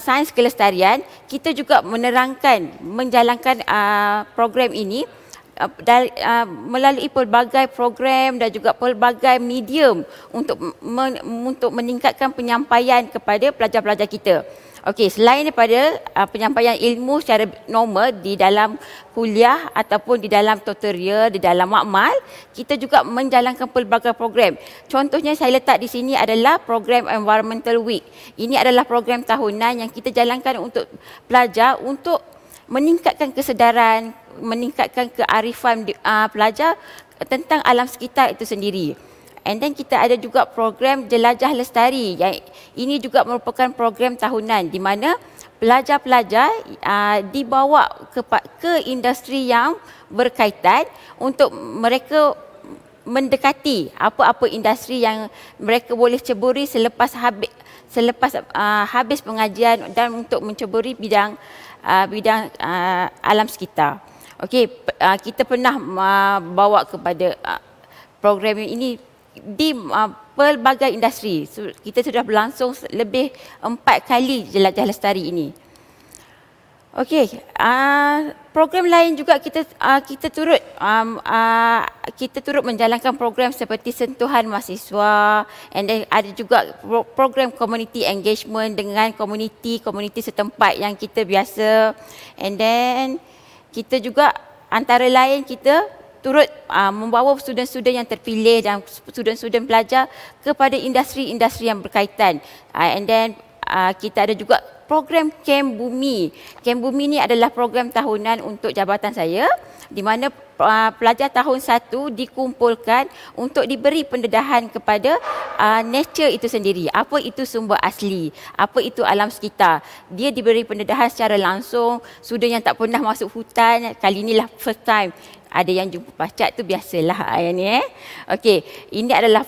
sains kelestarian, kita juga menjalankan program ini melalui pelbagai program dan juga pelbagai medium untuk meningkatkan penyampaian kepada pelajar-pelajar kita. Okey, selain daripada penyampaian ilmu secara normal di dalam kuliah ataupun di dalam tutorial, di dalam makmal, kita juga menjalankan pelbagai program. Contohnya saya letak di sini adalah program Environmental Week. Ini adalah program tahunan yang kita jalankan untuk pelajar untuk meningkatkan kesedaran, meningkatkan kearifan pelajar tentang alam sekitar itu sendiri. And then kita ada juga program Jelajah Lestari yang ini juga merupakan program tahunan di mana pelajar-pelajar dibawa ke industri yang berkaitan untuk mereka mendekati apa-apa industri yang mereka boleh ceburi selepas habis pengajian dan untuk menceburi bidang alam sekitar. Okey, kita pernah bawa kepada program ini di pelbagai industri. Kita sudah berlangsung lebih 4 kali Jelajah Lestari ini. Okey, program lain juga kita turut menjalankan program seperti sentuhan mahasiswa, and then ada juga program community engagement dengan komuniti setempat yang kita biasa, and then kita juga antara lain kita turut membawa student-student yang terpilih dan student-student pelajar kepada industri-industri yang berkaitan. And then kita ada juga program Camp Bumi. Camp Bumi ni adalah program tahunan untuk jabatan saya di mana pelajar tahun 1 dikumpulkan untuk diberi pendedahan kepada nature itu sendiri. Apa itu sumber asli? Apa itu alam sekitar? Dia diberi pendedahan secara langsung. Student yang tak pernah masuk hutan, kali inilah first time. Ada yang jumpa pacat tu biasalah yang ni. Okey, ini adalah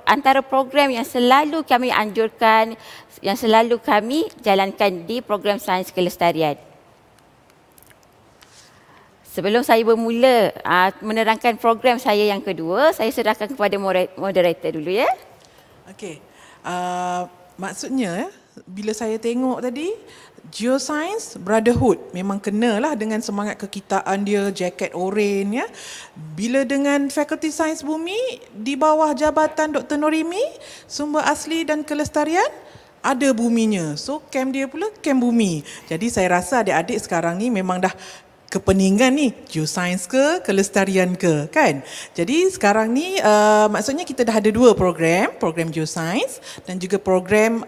antara program yang selalu kami anjurkan, yang selalu kami jalankan di program Sains Kelestarian. Sebelum saya bermula menerangkan program saya yang kedua, saya serahkan kepada moderator dulu ya. Okey. Maksudnya bila saya tengok tadi Geoscience Brotherhood memang kenalah dengan semangat kekitaan dia, jaket oranye ya. Bila dengan Fakulti Sains Bumi di bawah jabatan Dr. Norimi, sumber asli dan kelestarian, ada buminya. So camp dia pula camp bumi. Jadi saya rasa adik-adik sekarang ni memang dah kepeningan ni, geoscience ke, kelestarian ke, kan? Jadi sekarang ni maksudnya kita dah ada 2 program geoscience dan juga program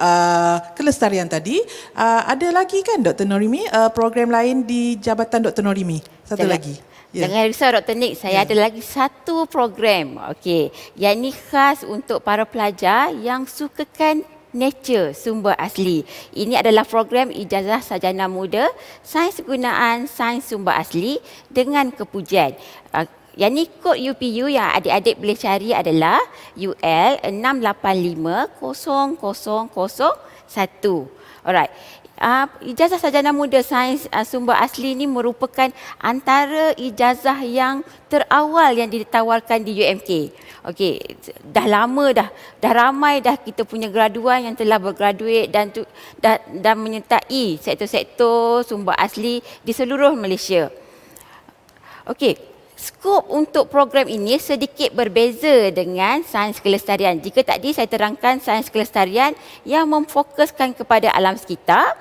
kelestarian tadi. Ada lagi kan Dr. Norimi program lain di jabatan Dr. Norimi? Satu lagi. Jangan risau Dr. Nick, saya ada lagi satu program. Okey, yang ni khas untuk para pelajar yang sukakan nature, sumber asli. Ini adalah program Ijazah Sarjana Muda Sains Gunaan Sains Sumber Asli dengan kepujian. Yang ni kod UPU yang adik-adik boleh cari adalah UL 6850001. Alright. Ijazah Sarjana Muda Sains Sumber Asli ini merupakan antara ijazah yang terawal yang ditawarkan di UMK. Okey, dah lama dah ramai dah kita punya graduan yang telah bergraduate dan menyertai sektor-sektor sumber asli di seluruh Malaysia. Okey, skop untuk program ini sedikit berbeza dengan sains kelestarian. Jika tadi saya terangkan sains kelestarian yang memfokuskan kepada alam sekitar,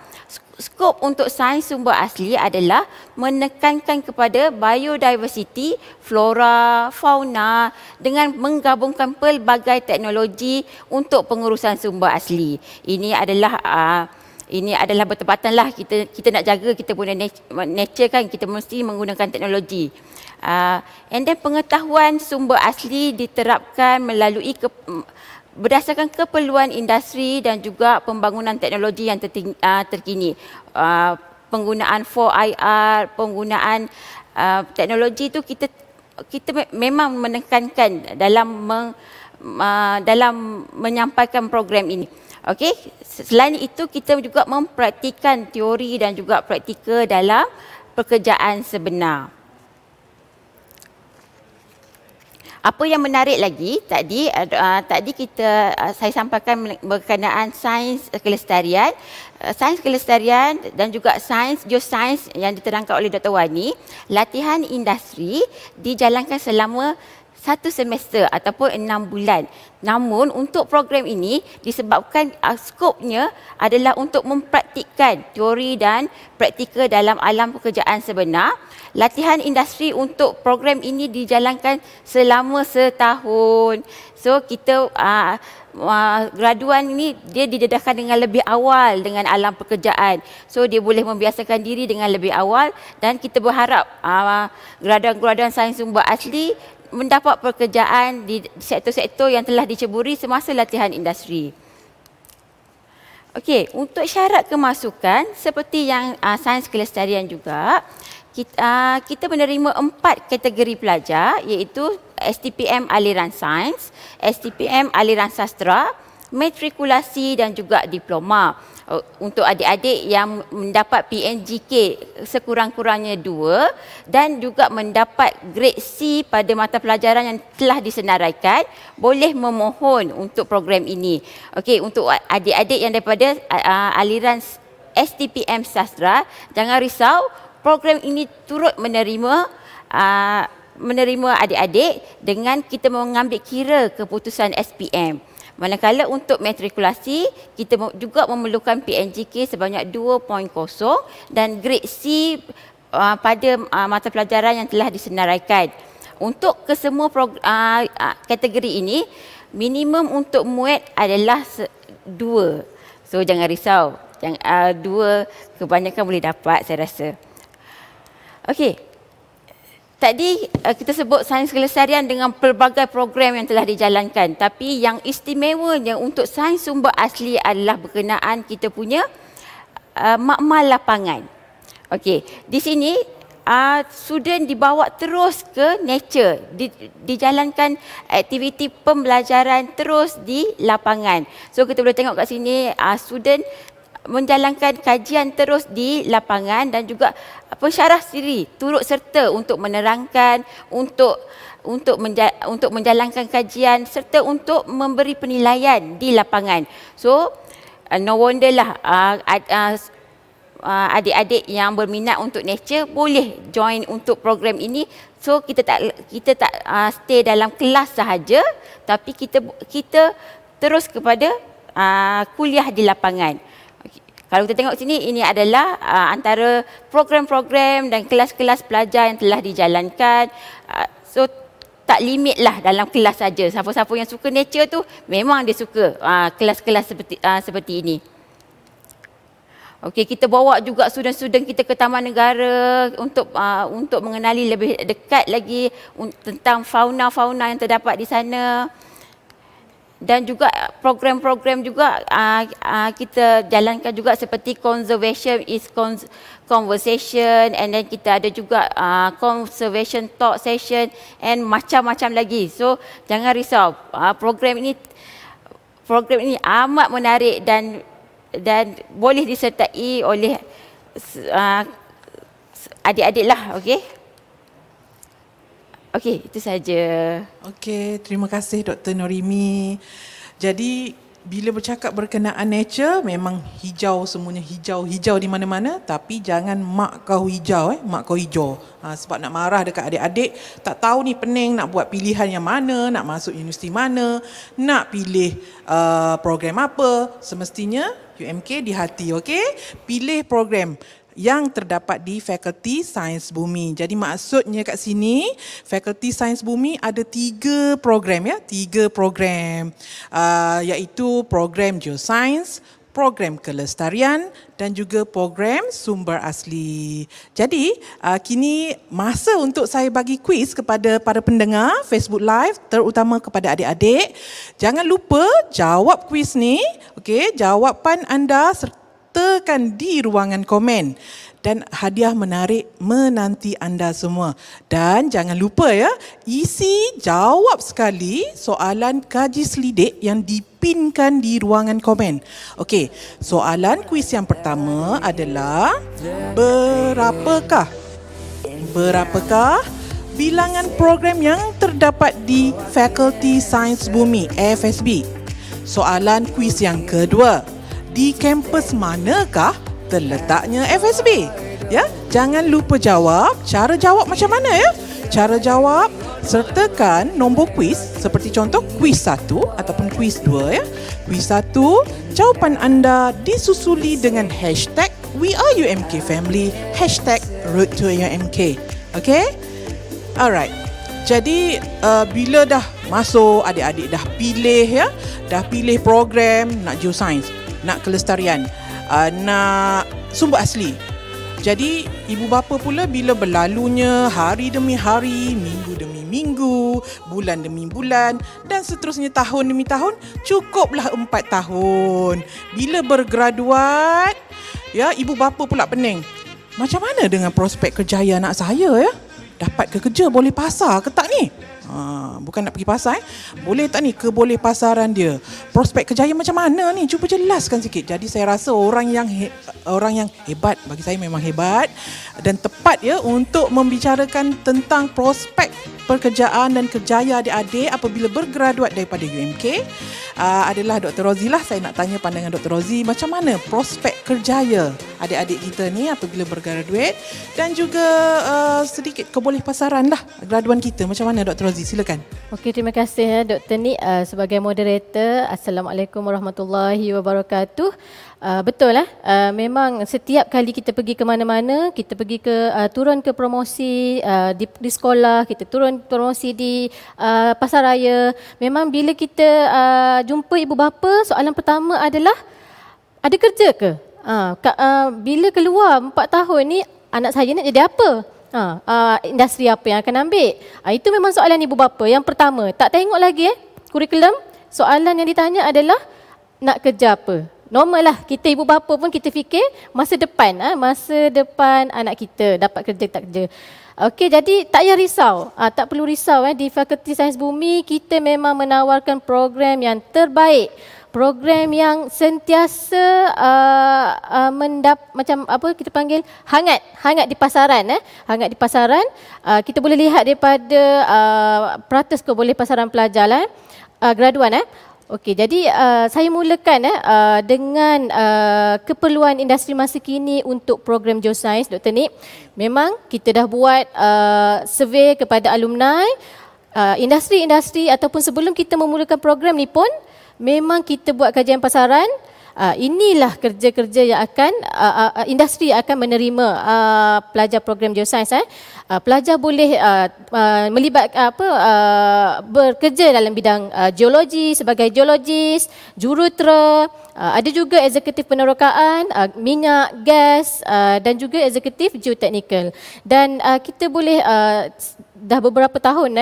skop untuk sains sumber asli adalah menekankan kepada biodiversity, flora, fauna dengan menggabungkan pelbagai teknologi untuk pengurusan sumber asli. Ini adalah bertepatanlah kita nak jaga kita punya nature kan, kita mesti menggunakan teknologi. And then pengetahuan sumber asli diterapkan melalui berdasarkan keperluan industri dan juga pembangunan teknologi yang terkini. Penggunaan 4IR, penggunaan teknologi itu kita memang menekankan dalam menyampaikan program ini. Okey, selain itu kita juga mempraktikkan teori dan juga praktikal dalam pekerjaan sebenar. Apa yang menarik lagi tadi saya sampaikan berkenaan sains kelestarian. Sains kelestarian dan juga sains geoscience yang diterangkan oleh Dr. Wani, latihan industri dijalankan selama 1 semester ataupun 6 bulan. Namun untuk program ini disebabkan skopnya adalah untuk mempraktikkan teori dan praktikal dalam alam pekerjaan sebenar. Latihan industri untuk program ini dijalankan selama setahun. So kita graduan ini dia didedahkan dengan lebih awal dengan alam pekerjaan. So dia boleh membiasakan diri dengan lebih awal dan kita berharap graduan-graduan sains sumber asli mendapat pekerjaan di sektor-sektor yang telah diceburi semasa latihan industri. Okey, untuk syarat kemasukan seperti yang sains kelestarian juga, kita menerima 4 kategori pelajar iaitu STPM aliran sains, STPM aliran sastra, matrikulasi dan juga diploma. Untuk adik-adik yang mendapat PNGK sekurang-kurangnya 2 dan juga mendapat grade C pada mata pelajaran yang telah disenaraikan, boleh memohon untuk program ini. Okey, untuk adik-adik yang daripada aliran STPM sastra, jangan risau, program ini turut menerima adik-adik dengan kita mengambil kira keputusan SPM. Manakala untuk matrikulasi, kita juga memerlukan PNGK sebanyak 2.0 dan grade C pada mata pelajaran yang telah disenaraikan. Untuk kesemua kategori ini, minimum untuk MUET adalah 2. So jangan risau, 2 kebanyakan boleh dapat saya rasa. Okey. Tadi kita sebut sains kelestarian dengan pelbagai program yang telah dijalankan. Tapi yang istimewanya untuk sains sumber asli adalah berkenaan kita punya makmal lapangan. Okey, di sini student dibawa terus ke nature, dijalankan aktiviti pembelajaran terus di lapangan. So kita boleh tengok kat sini student menjalankan kajian terus di lapangan dan juga pensyarah sendiri turut serta untuk menerangkan, untuk menjalankan kajian serta untuk memberi penilaian di lapangan. So no wonder lah adik-adik yang berminat untuk nature boleh join untuk program ini. So kita tak stay dalam kelas sahaja, tapi kita terus kepada kuliah di lapangan. Kalau kita tengok sini, ini adalah antara program-program dan kelas-kelas pelajar yang telah dijalankan. So tak limit lah dalam kelas saja. Siapa-siapa yang suka nature tu memang dia suka kelas-kelas seperti ini. Okey, kita bawa juga student-student kita ke Taman Negara untuk mengenali lebih dekat lagi tentang fauna-fauna yang terdapat di sana. Dan juga program-program juga kita jalankan juga seperti conservation is conversation, and then kita ada juga conservation talk session and macam-macam lagi. So jangan risau, program ini amat menarik dan boleh disertai oleh adik-adik lah. Okey. Okey, itu saja. Okey, terima kasih Dr. Norimi. Jadi, bila bercakap berkenaan nature, memang hijau semuanya, hijau di mana-mana, tapi jangan mak kau hijau, mak kau hijau. Sebab nak marah dekat adik-adik, tak tahu ni pening nak buat pilihan yang mana, nak masuk universiti mana, nak pilih program apa. Semestinya UMK di hati, okey? Pilih program yang terdapat di Fakulti Sains Bumi. Jadi maksudnya kat sini, Fakulti Sains Bumi ada 3 program, 3 program, iaitu program Geoscience, program Kelestarian dan juga program Sumber Asli. Jadi kini masa untuk saya bagi kuis kepada para pendengar Facebook Live, terutama kepada adik-adik. Jangan lupa jawab kuis ni, okey? Jawapan anda sertakan di ruangan komen dan hadiah menarik menanti anda semua. Dan jangan lupa isi jawab sekali soalan kaji selidik yang dipinkan di ruangan komen. Okey, soalan kuis yang pertama adalah berapakah bilangan program yang terdapat di Fakulti Sains Bumi FSB? Soalan kuis yang kedua, di kampus manakah terletaknya FSB? Ya, jangan lupa jawab. Cara jawab macam mana ya? Cara jawab Sertakan nombor kuis seperti contoh kuis 1 ataupun kuis 2 ya. Kuis 1, jawapan anda disusuli dengan hashtag #WeAreUMKFamily, hashtag #RoadToUMK. Okay? Alright. Jadi bila dah masuk, adik-adik dah pilih ya, dah pilih program nak geoscience, nak kelestarian, nak sumber asli. Jadi ibu bapa pula bila berlalunya hari demi hari, minggu demi minggu, bulan demi bulan dan seterusnya tahun demi tahun, cukuplah 4 tahun. Bila bergraduat, ya ibu bapa pula pening. Macam mana dengan prospek kerjaya anak saya ya? Dapat ke kerja boleh pasar ke tak ni? Bukan nak pergi pasar boleh tak ni keboleh pasaran dia, prospek kerjaya macam mana ni, cuba jelaskan sikit. Jadi saya rasa orang yang hebat, bagi saya memang hebat dan tepat ya untuk membicarakan tentang prospek pekerjaan dan kerjaya adik-adik apabila bergraduat daripada UMK adalah Dr. Rozi lah. Saya nak tanya pandangan Dr. Rozi, macam mana prospek kerjaya adik-adik kita ni apabila bergraduate dan juga sedikit keboleh pasaran lah graduan kita. Macam mana Dr. Rozi? Silakan. Okey, terima kasih Dr. Nik sebagai moderator. Assalamualaikum warahmatullahi wabarakatuh. Betul lah, memang setiap kali kita pergi ke mana-mana, kita pergi ke turun ke promosi di sekolah, kita turun promosi di pasaraya, memang bila kita jumpa ibu bapa, soalan pertama adalah ada kerja ke? Bila keluar 4 tahun ni anak saya nak jadi apa? Industri apa yang akan ambil? Itu memang soalan ibu bapa yang pertama. Tak tengok lagi kurikulum, soalan yang ditanya adalah nak kerja apa? Normal lah, kita ibu bapa pun kita fikir masa depan anak kita dapat kerja tak kerja. Okey, jadi tak payah risau, tak perlu risau di Fakulti Sains Bumi kita memang menawarkan program yang terbaik. Program yang sentiasa macam apa kita panggil hangat di pasaran hangat di pasaran. Kita boleh lihat daripada peratus keboleh pasaran pelajar graduan Okey, jadi saya mulakan dengan keperluan industri masa kini untuk program geoscience, Dr. Nik. Memang kita dah buat survey kepada alumni, industri-industri ataupun sebelum kita memulakan program ni pun memang kita buat kajian pasaran. Inilah kerja-kerja yang akan industri akan menerima pelajar program geoscience. Pelajar boleh bekerja dalam bidang geologi sebagai geologis, jurutera, ada juga eksekutif penerokaan, minyak, gas dan juga eksekutif geoteknikal. Dan kita boleh dah beberapa tahun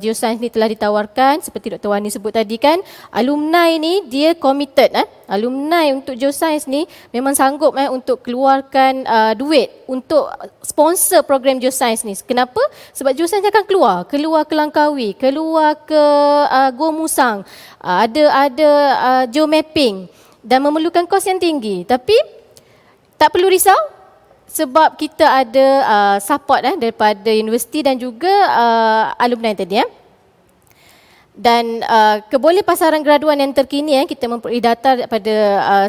geoscience ni telah ditawarkan seperti Dr. Wani sebut tadi kan, alumni ni dia committed alumni untuk geoscience ni memang sanggup untuk keluarkan duit untuk sponsor program geoscience ni. Kenapa? Sebab geoscience akan keluar ke Langkawi, keluar ke Gua Musang, ada geomapping dan memerlukan kos yang tinggi. Tapi tak perlu risau sebab kita ada support daripada universiti dan juga alumni tadi Dan keboleh pasaran graduan yang terkini kita memperoleh data daripada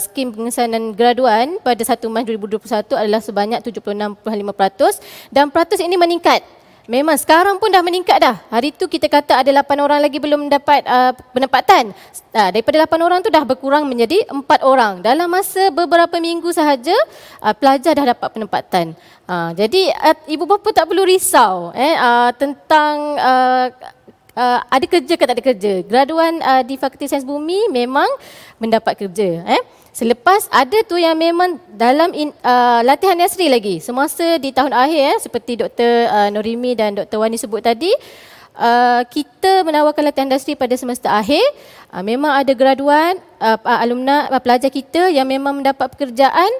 skim pengesanan graduan pada 1 Mac 2021 adalah sebanyak 76.5% dan peratus ini meningkat. Memang sekarang pun dah meningkat dah. Hari tu kita kata ada 8 orang lagi belum dapat penempatan. Daripada 8 orang tu dah berkurang menjadi 4 orang. Dalam masa beberapa minggu sahaja pelajar dah dapat penempatan. Jadi ibu bapa tak perlu risau tentang ada kerja ke tak ada kerja. Graduan di Fakulti Sains Bumi memang mendapat kerja. Selepas ada tu yang memang dalam latihan industri lagi. Semasa di tahun akhir seperti Dr. Norimi dan Dr. Wani sebut tadi, kita menawarkan latihan industri pada semester akhir. Memang ada graduan alumni pelajar kita yang memang mendapat pekerjaan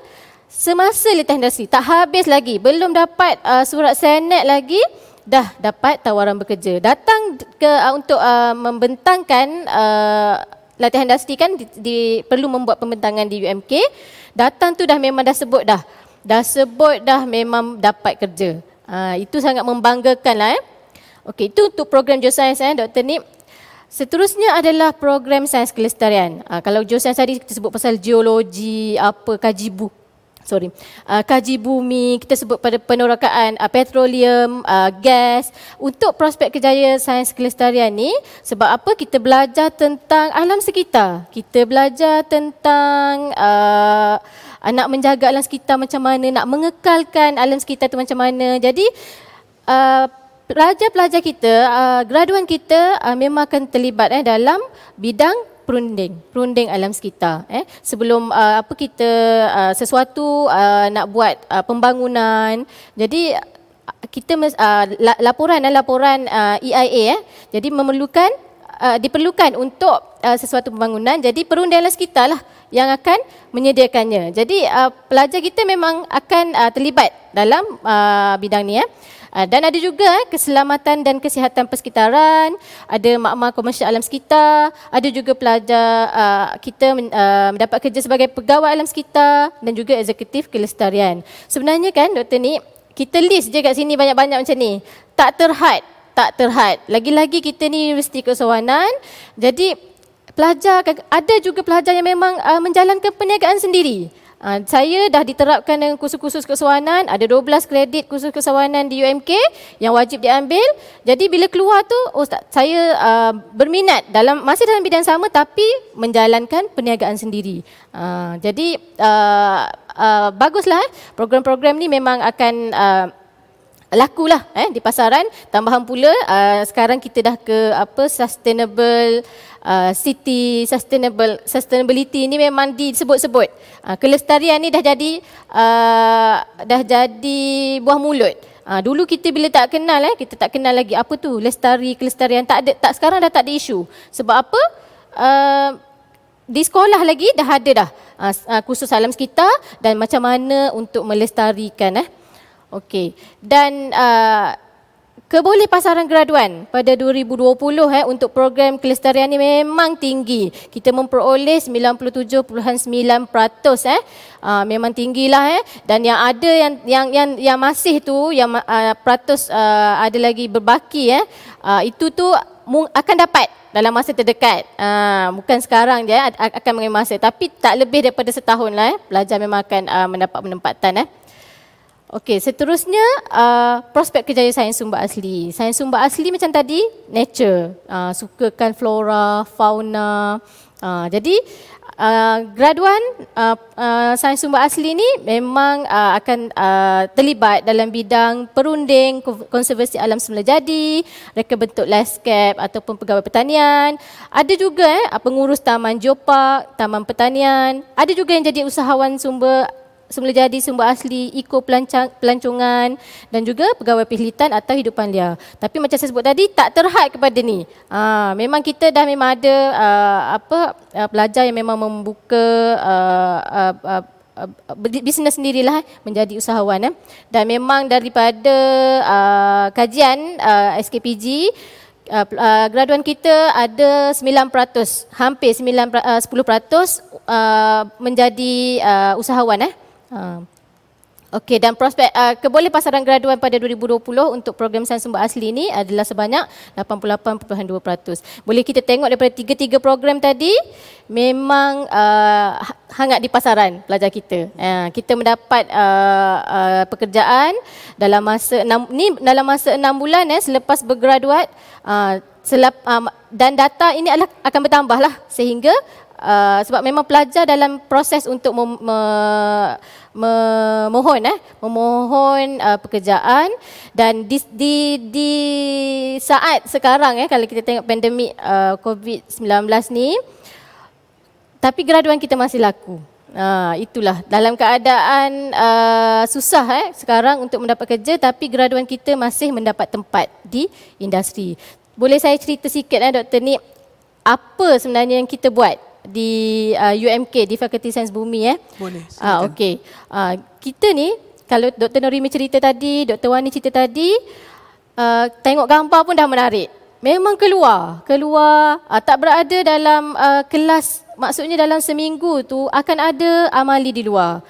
semasa latihan industri. Tak habis lagi, belum dapat surat senet lagi, dah dapat tawaran bekerja. Datang untuk membentangkan latihan industri kan perlu membuat pembentangan di UMK. Datang tu dah memang dah sebut dah memang dapat kerja. Itu sangat membanggakan lah. Okey, itu untuk program geoscience Dr. Nik. Seterusnya adalah program sains kelestarian. Kalau geoscience tadi kita sebut pasal geologi, kaji kaji bumi, kita sebut pada penerokaan petroleum, gas. Untuk prospek kerjaya sains kelestarian ni, sebab apa? Kita belajar tentang alam sekitar. Kita belajar tentang nak menjaga alam sekitar macam mana, nak mengekalkan alam sekitar tu macam mana. Jadi pelajar-pelajar kita, graduan kita memang akan terlibat dalam bidang perunding alam sekitar. Sebelum kita sesuatu nak buat pembangunan, jadi kita laporan EIA, jadi diperlukan untuk sesuatu pembangunan. Jadi perunding alam sekitar lah yang akan menyediakannya. Jadi pelajar kita memang akan terlibat dalam bidang ni. Dan ada juga keselamatan dan kesihatan persekitaran, ada makmal komersial alam sekitar, ada juga pelajar kita mendapat kerja sebagai pegawai alam sekitar dan juga eksekutif kelestarian. Sebenarnya kan Dr. Nik, kita list je kat sini banyak-banyak macam ni. Tak terhad. Lagi-lagi kita ni Universiti Kesewanan, jadi pelajar, ada juga pelajar yang memang menjalankan perniagaan sendiri. Saya dah diterapkan dengan kursus-kursus kesewanan, ada 12 kredit kursus kesewanan di UMK yang wajib diambil. Jadi bila keluar tu, saya berminat masih dalam bidang sama tapi menjalankan perniagaan sendiri. Jadi baguslah, program-program ni memang akan lakulah di pasaran. Tambahan pula sekarang kita dah ke buildable city, sustainability ni memang disebut-sebut. Kelestarian ni dah jadi buah mulut. Dulu kita bila tak kenal kita tak kenal lagi apa tu kelestarian, sekarang dah tak ada isu. Sebab apa? Di sekolah lagi dah ada kursus alam sekitar dan macam mana untuk melestarikan. Okey. Dan keboleh pasaran graduan pada 2020 untuk program kelestarian ni memang tinggi. Kita memperoleh 97.9%. Memang tinggilah. Dan yang ada yang masih tu, yang peratus ada lagi berbaki itu tu akan dapat dalam masa terdekat. Bukan sekarang je akan mengambil masa, tapi tak lebih daripada setahun lah. Pelajar memang akan mendapat penempatan. Okey, seterusnya prospek kerjaya sains sumber asli. Sains sumber asli macam tadi, nature, sukakan flora, fauna. Jadi graduan sains sumber asli ni memang akan terlibat dalam bidang perunding, konservasi alam semula jadi, reka bentuk landscape ataupun pegawai pertanian. Ada juga pengurus taman geopark, taman pertanian. Ada juga yang jadi usahawan semula jadi, sumber asli, pelancongan dan juga pegawai pihlitan atau hidupan liar. Tapi macam saya sebut tadi, tak terhad kepada ni. Memang kita dah memang ada pelajar yang memang membuka bisnes sendirilah menjadi usahawan. Dan memang daripada kajian SKPG, graduan kita ada 9%, hampir 10% menjadi usahawan. Okey, dan prospek keboleh pasaran graduan pada 2020 untuk program sains sumber asli ini adalah sebanyak 88.2%. Boleh kita tengok daripada tiga program tadi memang hangat di pasaran pelajar kita. Kita mendapat pekerjaan dalam masa 6 bulan selepas bergraduat, dan data ini akan bertambahlah sehingga sebab memang pelajar dalam proses untuk memohon pekerjaan. Dan di saat sekarang kalau kita tengok pandemik COVID-19 ni, tapi graduan kita masih laku. Itulah dalam keadaan susah sekarang untuk mendapat kerja, tapi graduan kita masih mendapat tempat di industri. Boleh saya cerita sikit Dr. Nik, apa sebenarnya yang kita buat di UMK, di Fakulti Sains Bumi? Boleh. Okey. Kita ni, kalau Dr. Norimi cerita tadi, Dr. Wani cerita tadi, tengok gambar pun dah menarik. Memang keluar, tak berada dalam kelas, maksudnya dalam seminggu tu akan ada amali di luar.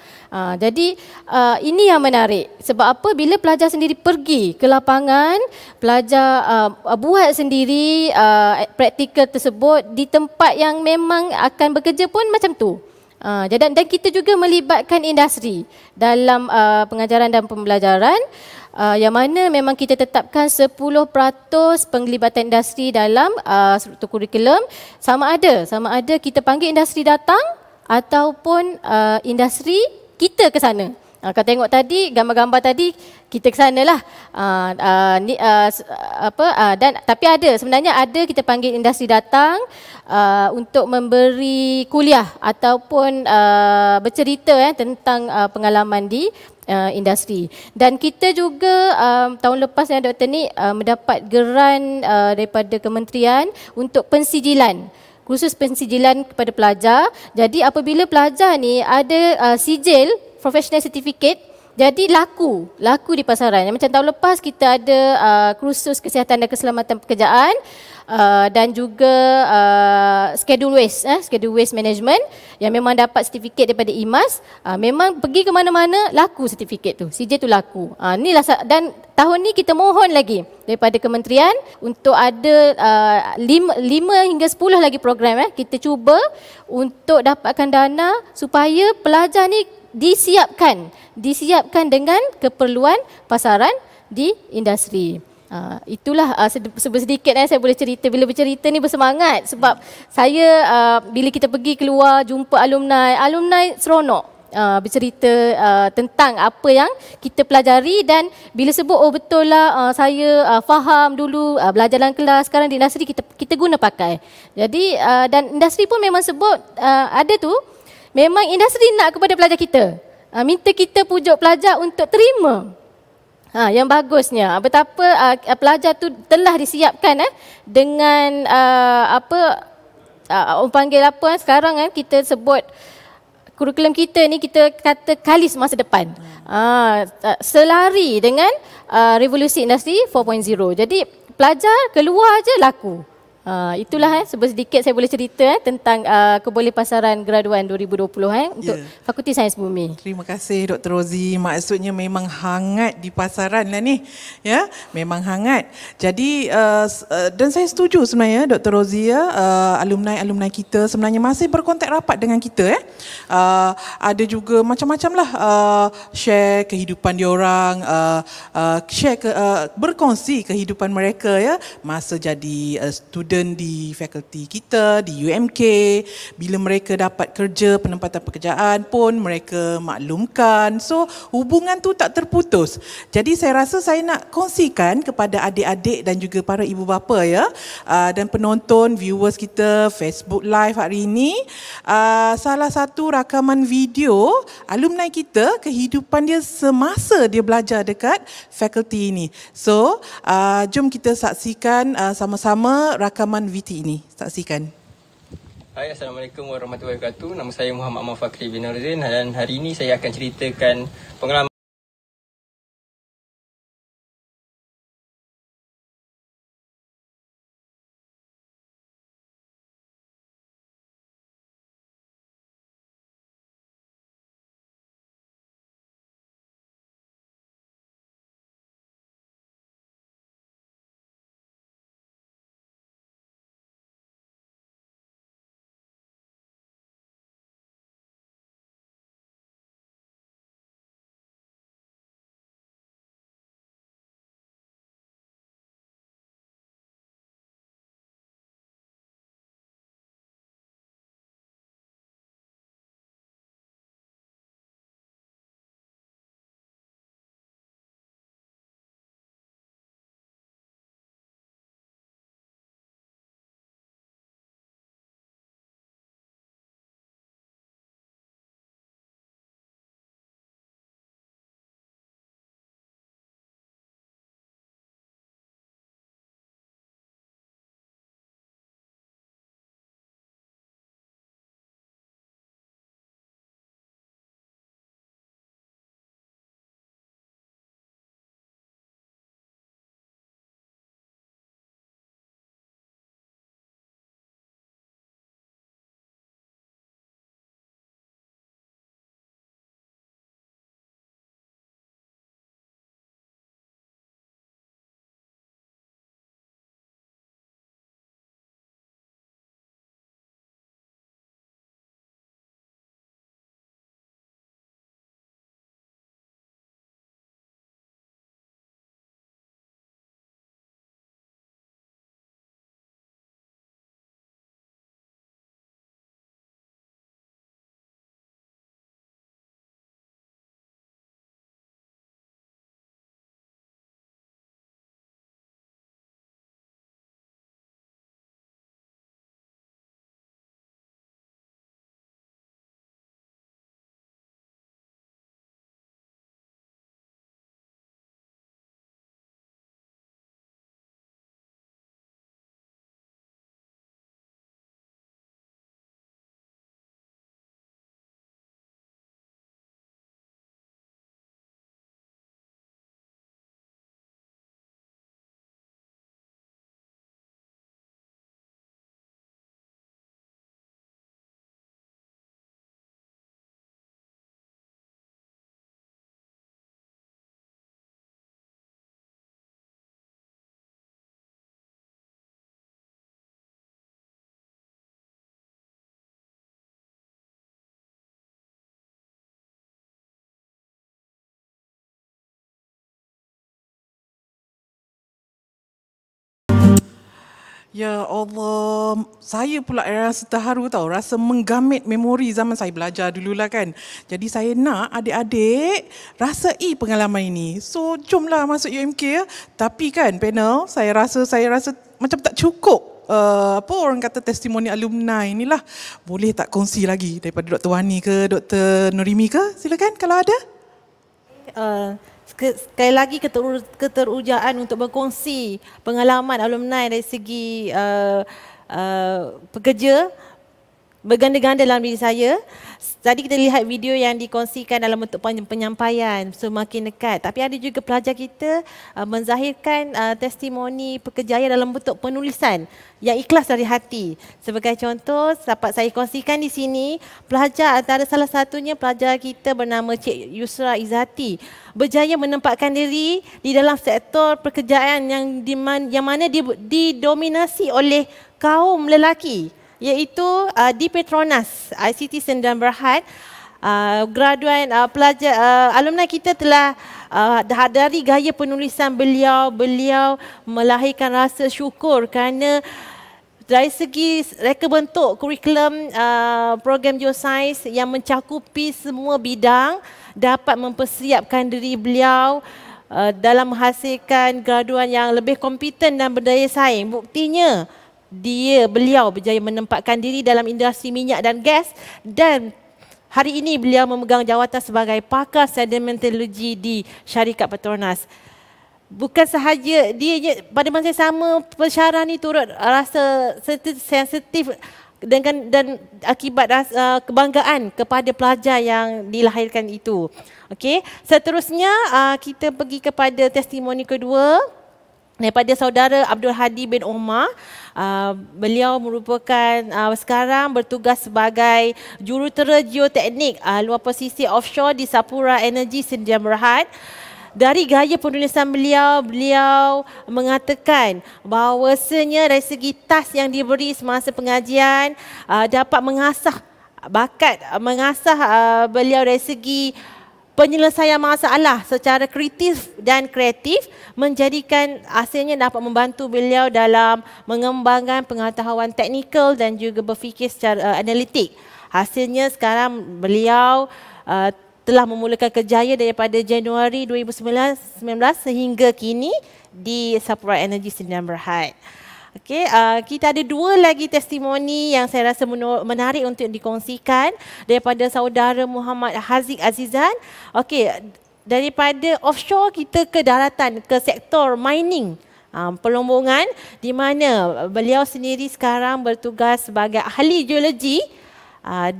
Jadi ini yang menarik. Sebab apa? Bila pelajar sendiri pergi ke lapangan, pelajar buat sendiri praktikal tersebut di tempat yang memang akan bekerja pun macam tu. Dan kita juga melibatkan industri dalam pengajaran dan pembelajaran, yang mana memang kita tetapkan 10% penglibatan industri dalam struktur kurikulum. Sama ada kita panggil industri datang ataupun industri kita ke sana. Kalau tengok tadi gambar-gambar tadi, kita ke sanalah. Tapi sebenarnya ada kita panggil industri datang untuk memberi kuliah ataupun bercerita tentang pengalaman di industri. Dan kita juga tahun lepas Dr. Nik mendapat geran daripada kementerian untuk pensijilan, khusus pensijilan kepada pelajar. Jadi apabila pelajar ni ada sijil professional certificate, jadi laku di pasaran. Macam tahun lepas kita ada kursus kesihatan dan keselamatan pekerjaan dan juga schedule waste management yang memang dapat sertifikat daripada IMAS. Memang pergi ke mana-mana laku sertifikat tu, sijil tu laku. Dan tahun ni kita mohon lagi daripada kementerian untuk ada 5 hingga 10 lagi program kita cuba untuk dapatkan dana supaya pelajar ni disiapkan dengan keperluan pasaran di industri. Itulah sedikit saya boleh cerita. Bila bercerita ni bersemangat sebab saya bila kita pergi keluar jumpa alumni seronok bercerita tentang apa yang kita pelajari, dan bila sebut betul lah saya faham dulu belajar dalam kelas, sekarang di industri kita guna pakai. Jadi dan industri pun memang sebut ada tu, memang industri nak kepada pelajar kita. Minta kita pujuk pelajar untuk terima. Yang bagusnya betapa pelajar tu telah disiapkan dengan orang panggil sekarang kita sebut kurikulum kita ni, kita kata kalis masa depan. Selari dengan revolusi industri 4.0. Jadi pelajar keluar je laku. Itulah sedikit saya boleh cerita tentang kebolehpasaran graduan 2020 untuk Fakulti Sains Bumi. Terima kasih Dr. Rozi. Maksudnya memang hangat di pasaran lah ni. Ya, memang hangat. Jadi dan saya setuju sebenarnya Dr. Rozi alumni kita sebenarnya masih berkontak rapat dengan kita ada juga macam-macam lah share kehidupan diorang, berkongsi kehidupan mereka masa jadi student di fakulti kita, di UMK. Bila mereka dapat kerja, penempatan pekerjaan pun mereka maklumkan. So hubungan tu tak terputus. Jadi saya rasa saya nak kongsikan kepada adik-adik dan juga para ibu bapa dan penonton, viewers kita Facebook Live hari ini, salah satu rakaman video alumni kita, kehidupan dia semasa dia belajar dekat fakulti ini. So jom kita saksikan sama-sama rakaman VT ini. Saksikan. Hai, Assalamualaikum warahmatullahi wabarakatuh. Nama saya Muhammad Ahmad Fakri bin Nurzin dan hari ini saya akan ceritakan pengalaman Ya Allah, saya pula rasa terharu tahu, rasa menggamit memori zaman saya belajar dululah kan. Jadi saya nak adik-adik rasai pengalaman ini. So jomlah masuk UMK ya. Tapi kan panel, saya rasa macam tak cukup. Apa orang kata testimoni alumni inilah. Boleh tak kongsi lagi daripada Dr. Wani ke Dr. Nurimi ke? Silakan kalau ada. Sekali lagi keterujaan untuk berkongsi pengalaman alumni dari segi pekerja berganda-ganda dalam diri saya. Tadi kita lihat video yang dikongsikan dalam bentuk penyampaian semakin dekat. Tapi ada juga pelajar kita menzahirkan testimoni pekerjaan dalam bentuk penulisan yang ikhlas dari hati. Sebagai contoh, dapat saya kongsikan di sini, pelajar antara salah satunya pelajar kita bernama Cik Yusra Izzati berjaya menempatkan diri di dalam sektor pekerjaan yang mana didominasi oleh kaum lelaki, iaitu di Petronas ICT Sdn Bhd. Graduan pelajar alumni kita telah dari gaya penulisan beliau melahirkan rasa syukur kerana dari segi reka bentuk kurikulum program geoscience yang mencakupi semua bidang dapat mempersiapkan diri beliau dalam menghasilkan graduan yang lebih kompeten dan berdaya saing. Buktinya beliau berjaya menempatkan diri dalam industri minyak dan gas, dan hari ini beliau memegang jawatan sebagai pakar sedimentologi di syarikat Petronas. Bukan sahaja dia, pada masa yang sama pensyarah ni turut rasa sensitif dan akibat kebanggaan kepada pelajar yang dilahirkan itu. Okey, seterusnya kita pergi kepada testimoni kedua daripada saudara Abdul Hadi bin Omar. Beliau merupakan sekarang bertugas sebagai jurutera geoteknik luar pesisir offshore di Sapura Energy Sdn Bhd. Dari gaya penulisan beliau mengatakan bahawasanya dari segi task yang diberi semasa pengajian dapat mengasah bakat, beliau dari segi penyelesaian masalah secara kritis dan kreatif, menjadikan hasilnya dapat membantu beliau dalam mengembangkan pengetahuan teknikal dan juga berfikir secara analitik. Hasilnya sekarang beliau telah memulakan kerjaya daripada Januari 2019 sehingga kini di Sapura Energy Sdn Bhd. Okey, kita ada dua lagi testimoni yang saya rasa menarik untuk dikongsikan daripada saudara Muhammad Haziq Azizan. Okey, daripada offshore kita ke daratan, ke sektor mining, pelombongan, di mana beliau sendiri sekarang bertugas sebagai ahli geologi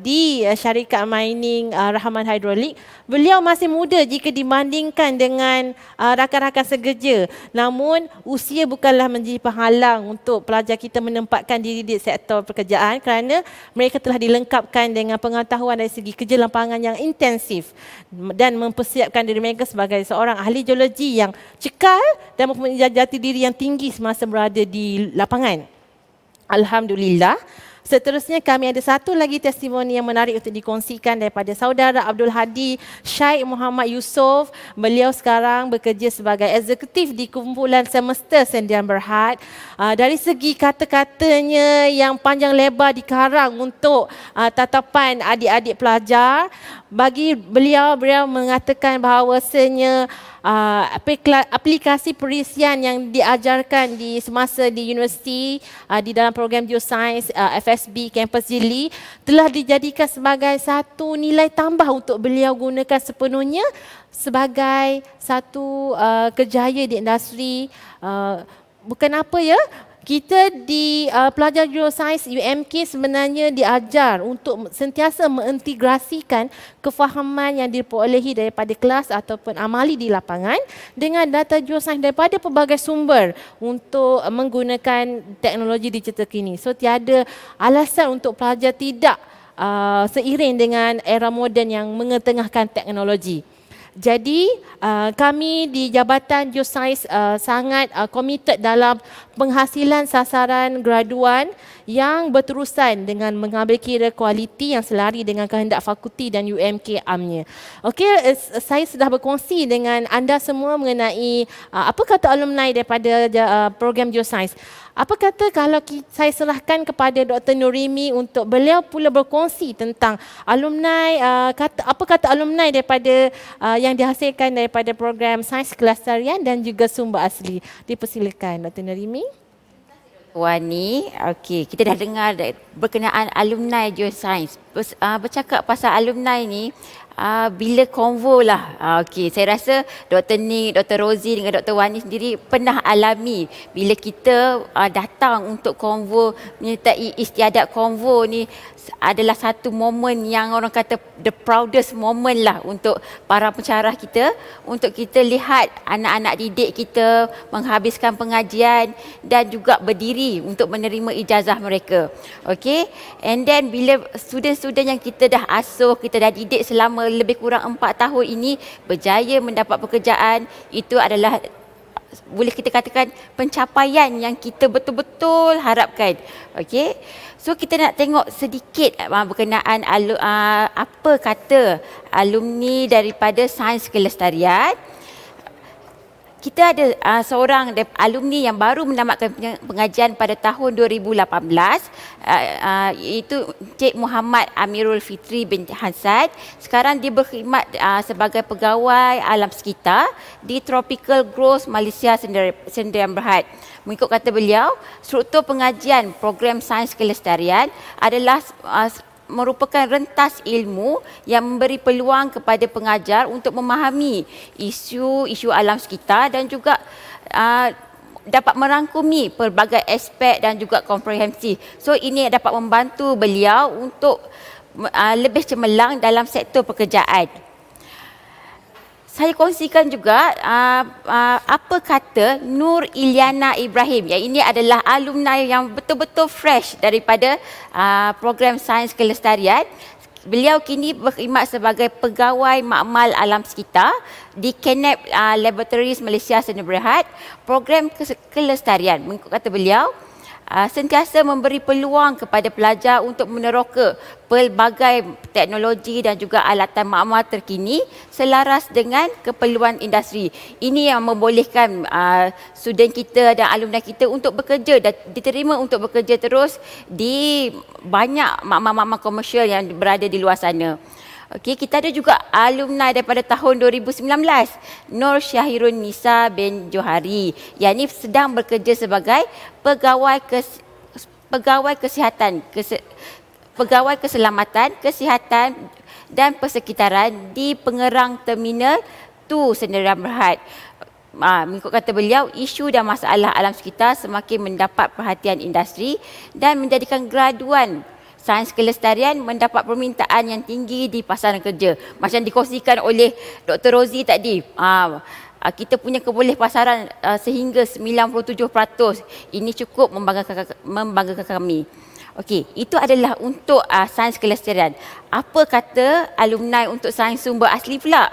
di syarikat mining Rahman Hydraulic. Beliau masih muda jika dibandingkan dengan rakan-rakan sekerja. Namun usia bukanlah menjadi penghalang untuk pelajar kita menempatkan diri di sektor pekerjaan, kerana mereka telah dilengkapkan dengan pengetahuan dari segi kerja lapangan yang intensif dan mempersiapkan diri mereka sebagai seorang ahli geologi yang cekal dan mempunyai jati diri yang tinggi semasa berada di lapangan. Alhamdulillah. Seterusnya kami ada satu lagi testimoni yang menarik untuk dikongsikan daripada saudara Abdul Hadi Syed Muhammad Yusof. Beliau sekarang bekerja sebagai eksekutif di kumpulan semester Sdn Bhd. Dari segi kata-katanya yang panjang lebar dikarang untuk tatapan adik-adik pelajar, bagi beliau mengatakan bahawasanya aplikasi perisian yang diajarkan di semasa di universiti di dalam program geoscience FSB Kampus Jili telah dijadikan sebagai satu nilai tambah untuk beliau gunakan sepenuhnya sebagai satu kerjaya di industri. Bukan apa ya, kita di pelajar geoscience UMK sebenarnya diajar untuk sentiasa mengintegrasikan kefahaman yang diperolehi daripada kelas ataupun amali di lapangan dengan data geoscience daripada pelbagai sumber untuk menggunakan teknologi digital kini. So tiada alasan untuk pelajar tidak seiring dengan era moden yang mengetengahkan teknologi. Jadi kami di Jabatan Geoscience sangat committed dalam penghasilan sasaran graduan yang berterusan dengan mengambil kira kualiti yang selari dengan kehendak fakulti dan UMK amnya. Okey, saya sudah berkongsi dengan anda semua mengenai apa kata alumni daripada program Geoscience. Apa kata kalau saya serahkan kepada Dr. Nurimi untuk beliau pula berkongsi tentang alumni, apa kata alumni daripada yang dihasilkan daripada program Sains Kelestarian dan juga sumber asli. Dipersilakan Dr. Nurimi. Wani, okey, kita dah dengar berkenaan alumni Geoscience. Bercakap pasal alumni ni, bila konvo lah. Okey, saya rasa Dr. Nick, Dr. Rosie dengan Dr. Wani sendiri pernah alami bila kita datang untuk konvo, menyertai istiadat konvo ni adalah satu momen yang orang kata the proudest moment lah untuk para pensyarah kita, untuk kita lihat anak-anak didik kita menghabiskan pengajian dan juga berdiri untuk menerima ijazah mereka. Okey, and then bila student-student yang kita dah asuh, kita dah didik selama lebih kurang 4 tahun ini berjaya mendapat pekerjaan, itu adalah boleh kita katakan pencapaian yang kita betul-betul harapkan. Okey, so kita nak tengok sedikit berkenaan apa kata alumni daripada Sains Kelestarian. Kita ada seorang alumni yang baru menamatkan pengajian pada tahun 2018, iaitu Encik Muhammad Amirul Fitri bin Hansad. Sekarang dia berkhidmat sebagai pegawai alam sekitar di Tropical Growth Malaysia Sdn Bhd. Mengikut kata beliau, struktur pengajian program Sains Kelestarian adalah merupakan rentas ilmu yang memberi peluang kepada pengajar untuk memahami isu-isu alam sekitar dan juga dapat merangkumi pelbagai aspek dan juga komprehensif. So ini dapat membantu beliau untuk lebih cemerlang dalam sektor pekerjaan. Saya kongsikan juga apa kata Nur Iliana Ibrahim. Yang ini adalah alumni yang betul-betul fresh daripada program Sains Kelestarian. Beliau kini berkhidmat sebagai pegawai makmal alam sekitar di KNEP Laboratories Malaysia Sdn Bhd. Program kelestarian, mengikut kata beliau, sentiasa memberi peluang kepada pelajar untuk meneroka pelbagai teknologi dan juga alatan makmal terkini selaras dengan keperluan industri. Ini yang membolehkan student kita dan alumni kita untuk bekerja dan diterima untuk bekerja terus di banyak makmal-makmal komersial yang berada di luar sana. Okey, kita ada juga alumni daripada tahun 2019, Nur Syahirun Nisa bin Johari, yang ini sedang bekerja sebagai pegawai keselamatan, kesihatan dan persekitaran di Pengerang Terminal 2 Sdn Bhd. Mengikut kata beliau, isu dan masalah alam sekitar semakin mendapat perhatian industri dan menjadikan graduan Sains Kelestarian mendapat permintaan yang tinggi di pasaran kerja. Macam dikongsikan oleh Dr. Rosie tadi, kita punya keboleh pasaran sehingga 97%. Ini cukup membanggakan kami. Okey, itu adalah untuk Sains Kelestarian. Apa kata alumni untuk Sains Sumber Asli pula?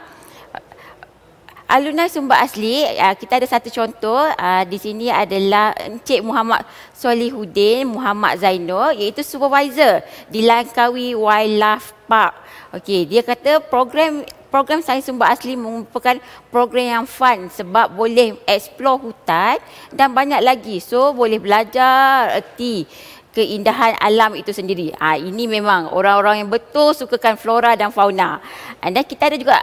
Alumni sumber asli, kita ada satu contoh. Di sini adalah Encik Muhammad Solihuddin Muhammad Zainur, iaitu supervisor di Langkawi Wildlife Park. Okey, dia kata program Sains Sumber Asli merupakan program yang fun sebab boleh explore hutan dan banyak lagi. So boleh belajar erti keindahan alam itu sendiri. Ini memang orang-orang yang betul sukakan flora dan fauna. Dan kita ada juga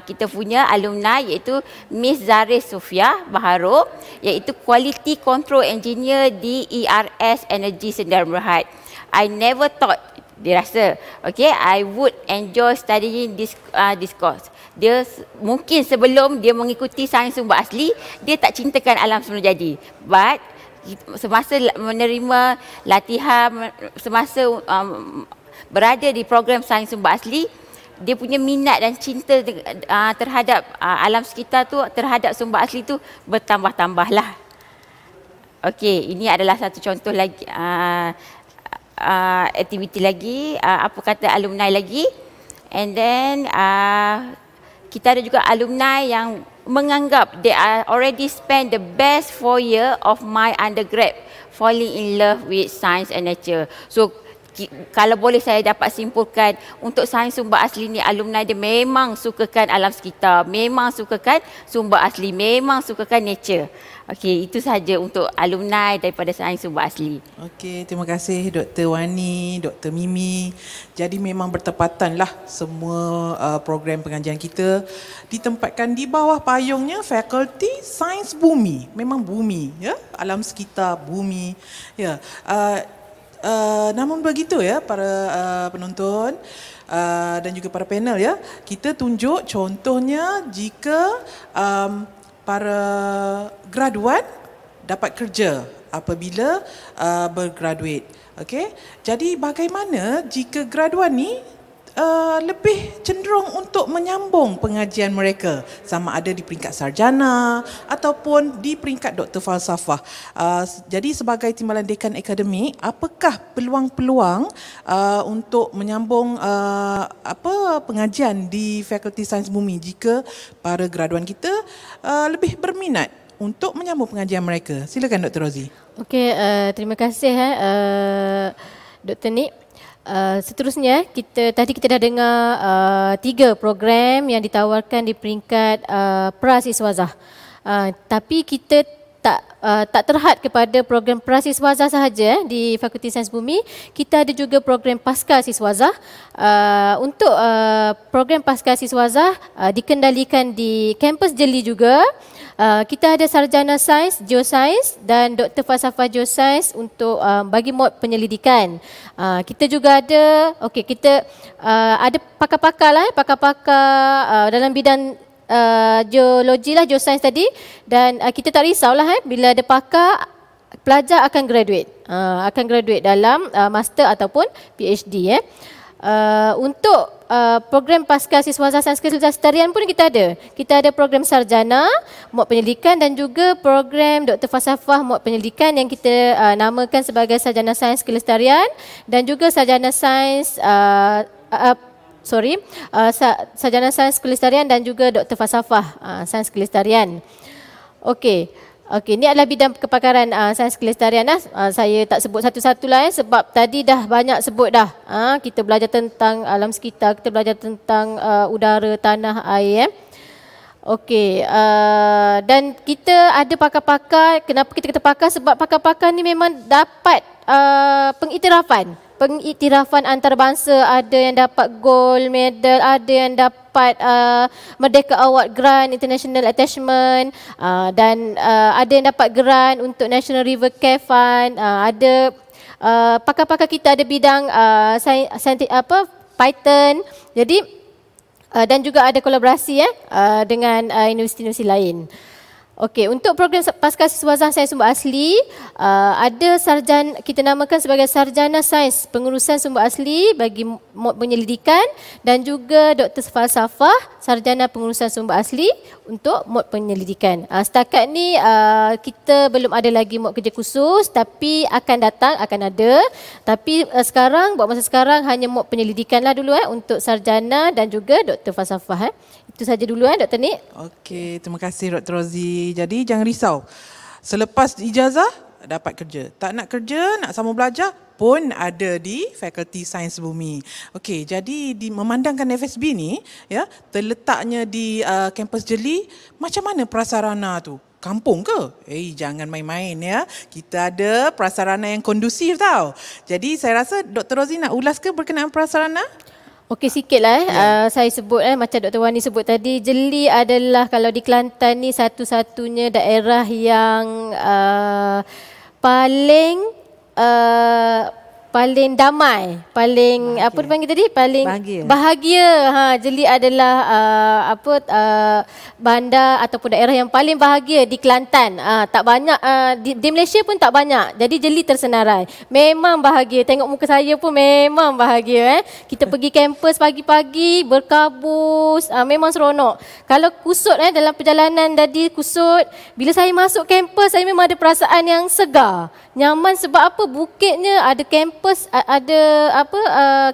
kita punya alumni iaitu Miss Zaris Sofia Baharo, iaitu Quality Control Engineer di ERS Energy Sdn Bhd. I never thought, dia rasa, I would enjoy studying this course. Dia mungkin sebelum dia mengikuti Sains Sumber Asli, dia tak cintakan alam semula jadi. But semasa menerima latihan, semasa berada di program Sains Sumber Asli, dia punya minat dan cinta terhadap alam sekitar tu, terhadap sumber asli tu bertambah-tambahlah. Okey, ini adalah satu contoh lagi aktiviti lagi, apa kata alumni lagi. And then kita ada juga alumni yang menganggap they are already spend the best 4 year of my undergrad falling in love with science and nature. So kalau boleh saya dapat simpulkan, untuk sains sumber asli ni alumni dia memang sukakan alam sekitar, memang sukakan sumber asli, memang sukakan nature. Okey, itu sahaja untuk alumni daripada sains sumber asli. Okey, terima kasih Dr. Wani, Dr. Mimi. Jadi memang bertepatanlah semua program pengajian kita ditempatkan di bawah payungnya Fakulti Sains Bumi. Memang bumi, ya, alam sekitar, bumi. Ya. Namun begitu ya para penonton dan juga para panel ya, kita tunjuk contohnya jika para graduan dapat kerja apabila bergraduate. Okey. Jadi bagaimana jika graduan ni lebih cenderung untuk menyambung pengajian mereka, sama ada di peringkat sarjana ataupun di peringkat doktor falsafah. Jadi sebagai timbalan dekan akademik, apakah peluang-peluang untuk menyambung pengajian di Fakulti Sains Bumi jika para graduan kita lebih berminat untuk menyambung pengajian mereka? Silakan Dr. Rozi. Okey, terima kasih Dr. Nik. Seterusnya tadi kita dah dengar 3 program yang ditawarkan di peringkat prasiswazah. Tapi kita tak terhad kepada program prasiswazah sahaja di Fakulti Sains Bumi. Kita ada juga program pasca siswazah. Untuk program pasca siswazah dikendalikan di kampus Jeli juga. Kita ada sarjana sains, geosains dan doktor falsafah geosains untuk bagi mod penyelidikan. Kita juga ada, kita ada pakar-pakar lah, pakar-pakar dalam bidang geologi lah, geosains tadi. Dan kita tak risaulah bila ada pakar, pelajar akan graduate dalam master ataupun PhD. Untuk program pasca siswazah sains kelestarian pun kita ada. Kita ada program sarjana mod penyelidikan dan juga program doktor falsafah mod penyelidikan yang kita namakan sebagai sarjana sains kelestarian dan juga sarjana sains sarjana sains kelestarian dan juga doktor falsafah sains kelestarian. Okey, ini adalah bidang kepakaran sains kelestarian lah. Saya tak sebut satu-satu lah sebab tadi dah banyak sebut dah. Kita belajar tentang alam sekitar, kita belajar tentang udara, tanah, air. Okey, dan kita ada pakar-pakar. Kenapa kita kata pakar? Sebab pakar-pakar ni memang dapat pengiktirafan antarabangsa. Ada yang dapat gold medal, ada yang dapat Merdeka Award Grant, International Attachment, dan ada yang dapat grant untuk National River Care Fund. Ada pakar-pakar kita ada bidang Python. Jadi dan juga ada kolaborasi dengan universiti-universiti lain. Okey, untuk program pasca siswazah sains sumber asli, ada kita namakan sebagai sarjana sains pengurusan sumber asli bagi mod penyelidikan dan juga doktor falsafah sarjana pengurusan sumber asli untuk mod penyelidikan. Setakat ni kita belum ada lagi mod kerja khusus, tapi akan ada. Tapi sekarang, buat masa sekarang hanya mod penyelidikan lah dulu untuk sarjana dan juga doktor falsafah. Itu saja dulu Dr. Nik. Okey, terima kasih Dr. Rozi. Jadi jangan risau. Selepas ijazah dapat kerja. Tak nak kerja, nak sambung belajar pun ada di Fakulti Sains Bumi. Okey, jadi memandangkan FSB ni ya, terletaknya di kampus Jeli, macam mana prasarana tu? Kampung ke? Jangan main-main ya. Kita ada prasarana yang kondusif tau. Jadi saya rasa Dr. Rozi nak ulas ke berkenaan prasarana? Okey, sikit lah saya sebut macam Dr. Wani sebut tadi, Jeli adalah kalau di Kelantan ni satu-satunya daerah yang paling damai, paling bahagia. Apa dipanggil tadi? Paling bahagia. Jeli adalah bandar ataupun daerah yang paling bahagia di Kelantan. Tak banyak di Malaysia pun tak banyak. Jadi Jeli tersenarai. Memang bahagia. Tengok muka saya pun memang bahagia. Kita pergi kampus pagi-pagi berkabus, memang seronok. Kalau kusut dalam perjalanan tadi kusut, bila saya masuk kampus saya memang ada perasaan yang segar, nyaman. Sebab apa? Bukitnya ada kampus, ada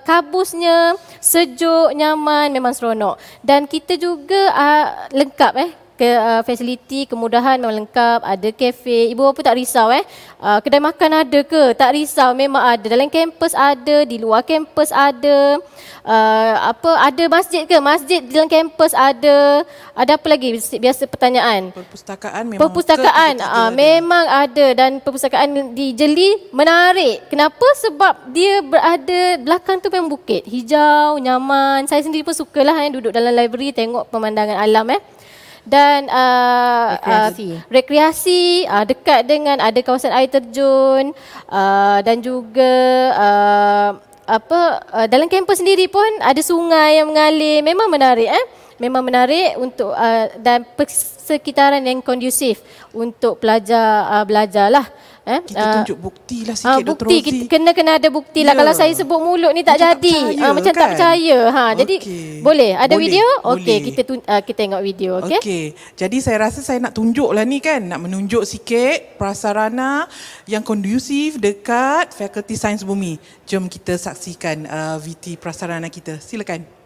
kabusnya, sejuk, nyaman, memang seronok. Dan kita juga lengkap fasiliti, kemudahan memang lengkap, ada kafe. Ibu bapa tak risau kedai makan ada ke? Tak risau, memang ada. Dalam kampus ada, di luar kampus ada. Ada masjid ke? Masjid dalam kampus ada. Ada apa lagi? Biasa pertanyaan. Perpustakaan memang ada, dan perpustakaan di Jeli menarik. Kenapa? Sebab dia berada belakang tu memang bukit, hijau, nyaman. Saya sendiri pun sukalah duduk dalam library tengok pemandangan alam dan rekreasi dekat dengan ada kawasan air terjun dan juga dalam kampus sendiri pun ada sungai yang mengalir. Memang menarik memang menarik untuk dan persekitaran yang kondusif untuk pelajar belajarlah. Kita tunjuk bukti lah sikit Dr. Bukti, Rozi. kena ada bukti lah. Kalau saya sebut mulut ni tak jadi. Macam tak percaya. Jadi boleh ada video? Okey, kita tengok video. Okey. Jadi saya rasa saya nak tunjuk lah ni kan. Nak menunjuk sikit prasarana yang kondusif dekat Fakulti Sains Bumi. Jom kita saksikan VT prasarana kita. Silakan.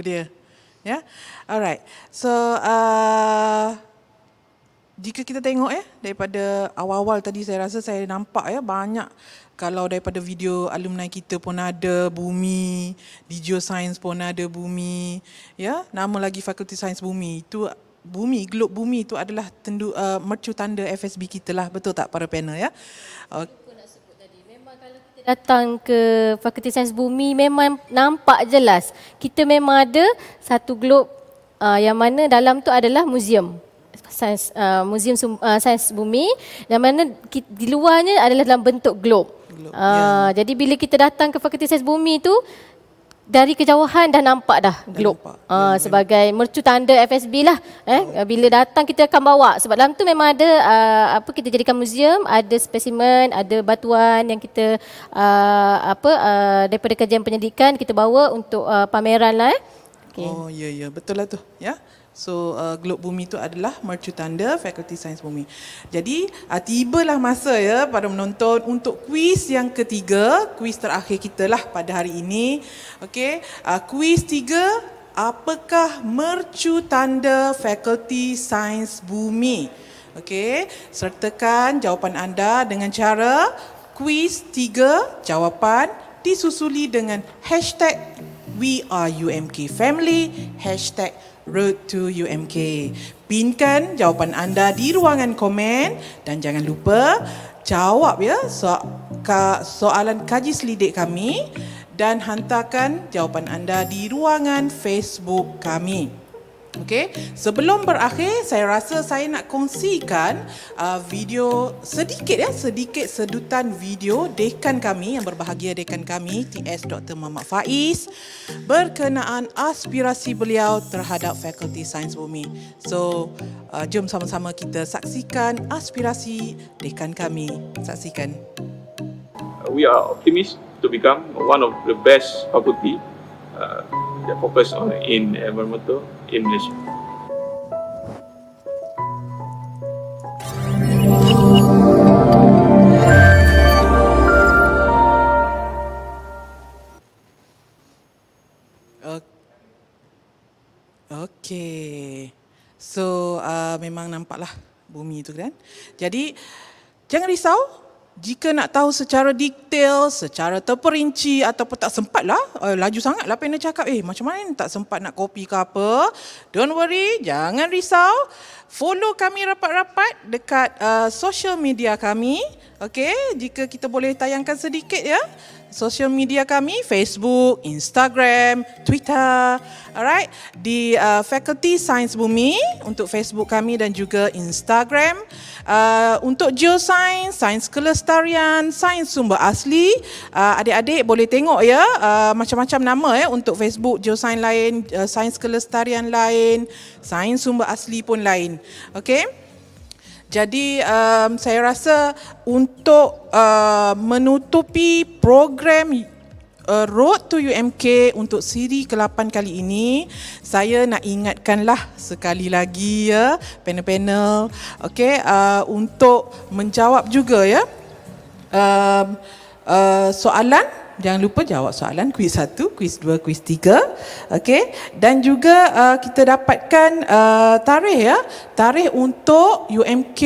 Dia. Ya. Alright. So jika kita tengok daripada awal-awal tadi saya rasa saya nampak banyak, kalau daripada video alumni kita pun ada Bumi, di Geoscience pun ada Bumi, nama lagi Fakulti Sains Bumi. Itu Bumi, Globe Bumi itu adalah mercu tanda FSB kita lah, betul tak para panel Datang ke Fakulti Sains Bumi memang nampak jelas. Kita memang ada satu globe yang mana dalam tu adalah muzium sains, sains bumi, yang mana di luarnya adalah dalam bentuk globe. Jadi bila kita datang ke Fakulti Sains Bumi tu, dari kejauhan dah nampak dah globe sebagai mercu tanda FSB lah. Bila datang kita akan bawa, sebab dalam tu memang ada kita jadikan muzium, ada spesimen, ada batuan yang kita daripada kajian penyelidikan kita bawa untuk pameran lah. Okay. Oh ya, betul lah tu ya. So Globe Bumi tu adalah Mercu Tanda Fakulti Sains Bumi. Jadi tibalah masa ya para menonton untuk kuis yang ketiga, kuis terakhir kita lah pada hari ini. Okey, kuis 3, apakah Mercu Tanda Fakulti Sains Bumi? Okey, sertakan jawapan anda dengan cara kuis 3 jawapan disusuli dengan hashtag #WeAreUMKFamily, hashtag Road to UMK. Pinkan jawapan anda di ruangan komen dan jangan lupa jawab ya soalan kaji selidik kami dan hantarkan jawapan anda di ruangan Facebook kami. Okey, sebelum berakhir saya rasa saya nak kongsikan video sedikit sedutan video dekan kami yang berbahagia, dekan kami TS Dr. Muhammad Faiz berkenaan aspirasi beliau terhadap Fakulti Sains Bumi. So, jom sama-sama kita saksikan aspirasi dekan kami. Saksikan. We are optimistic to become one of the best faculty that focus on in environmental in Malaysia. Okey. So memang nampaklah bumi itu kan. Jadi jangan risau. Jika nak tahu secara detail, secara terperinci ataupun tak sempat lah, laju sangat lah panel cakap, macam mana ni tak sempat nak kopi ke apa. Don't worry, jangan risau. Follow kami rapat-rapat dekat social media kami. Okay, jika kita boleh tayangkan sedikit ya. Social media kami, Facebook, Instagram, Twitter, alright, di Fakulti Sains Bumi untuk Facebook kami dan juga Instagram. Untuk Geoscience, Sains Kelestarian, Sains Sumber Asli, adik-adik boleh tengok ya, macam-macam nama ya untuk Facebook. Geoscience lain, Sains Kelestarian lain, Sains Sumber Asli pun lain. Okay. Jadi saya rasa untuk menutupi program Road to UMK untuk siri ke-8 kali ini, saya nak ingatkanlah sekali lagi ya panel-panel, okey, untuk menjawab juga ya soalan. Jangan lupa jawab soalan kuis 1, kuis 2, kuis 3. Okey, dan juga kita dapatkan tarikh untuk UMK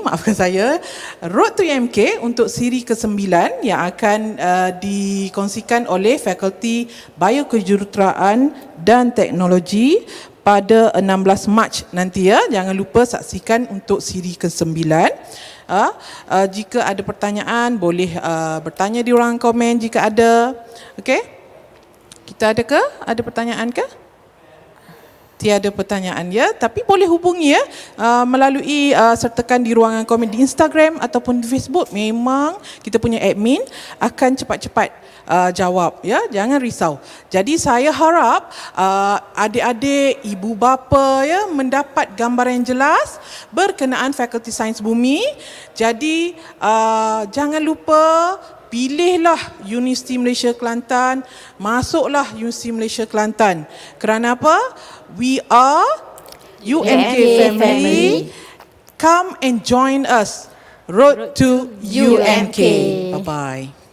maafkan saya, Road to UMK untuk siri ke-9 yang akan dikongsikan oleh Fakulti Biokejuruteraan dan Teknologi pada 16 Mac nanti ya. Jangan lupa saksikan untuk siri ke-9. Jika ada pertanyaan boleh bertanya di ruangan komen jika ada. Okey. Kita ada pertanyaan ke? Tiada pertanyaan ya, tapi boleh hubungi ya melalui sertakan di ruangan komen di Instagram ataupun di Facebook. Memang kita punya admin akan cepat-cepat jawab ya, jangan risau. Jadi saya harap adik-adik, ibu bapa ya mendapat gambaran yang jelas berkenaan Fakulti Sains Bumi. Jadi jangan lupa pilihlah Universiti Malaysia Kelantan, masuklah Universiti Malaysia Kelantan. Kerana apa? We are UMK family. Come and join us. Road to UMK. Bye-bye.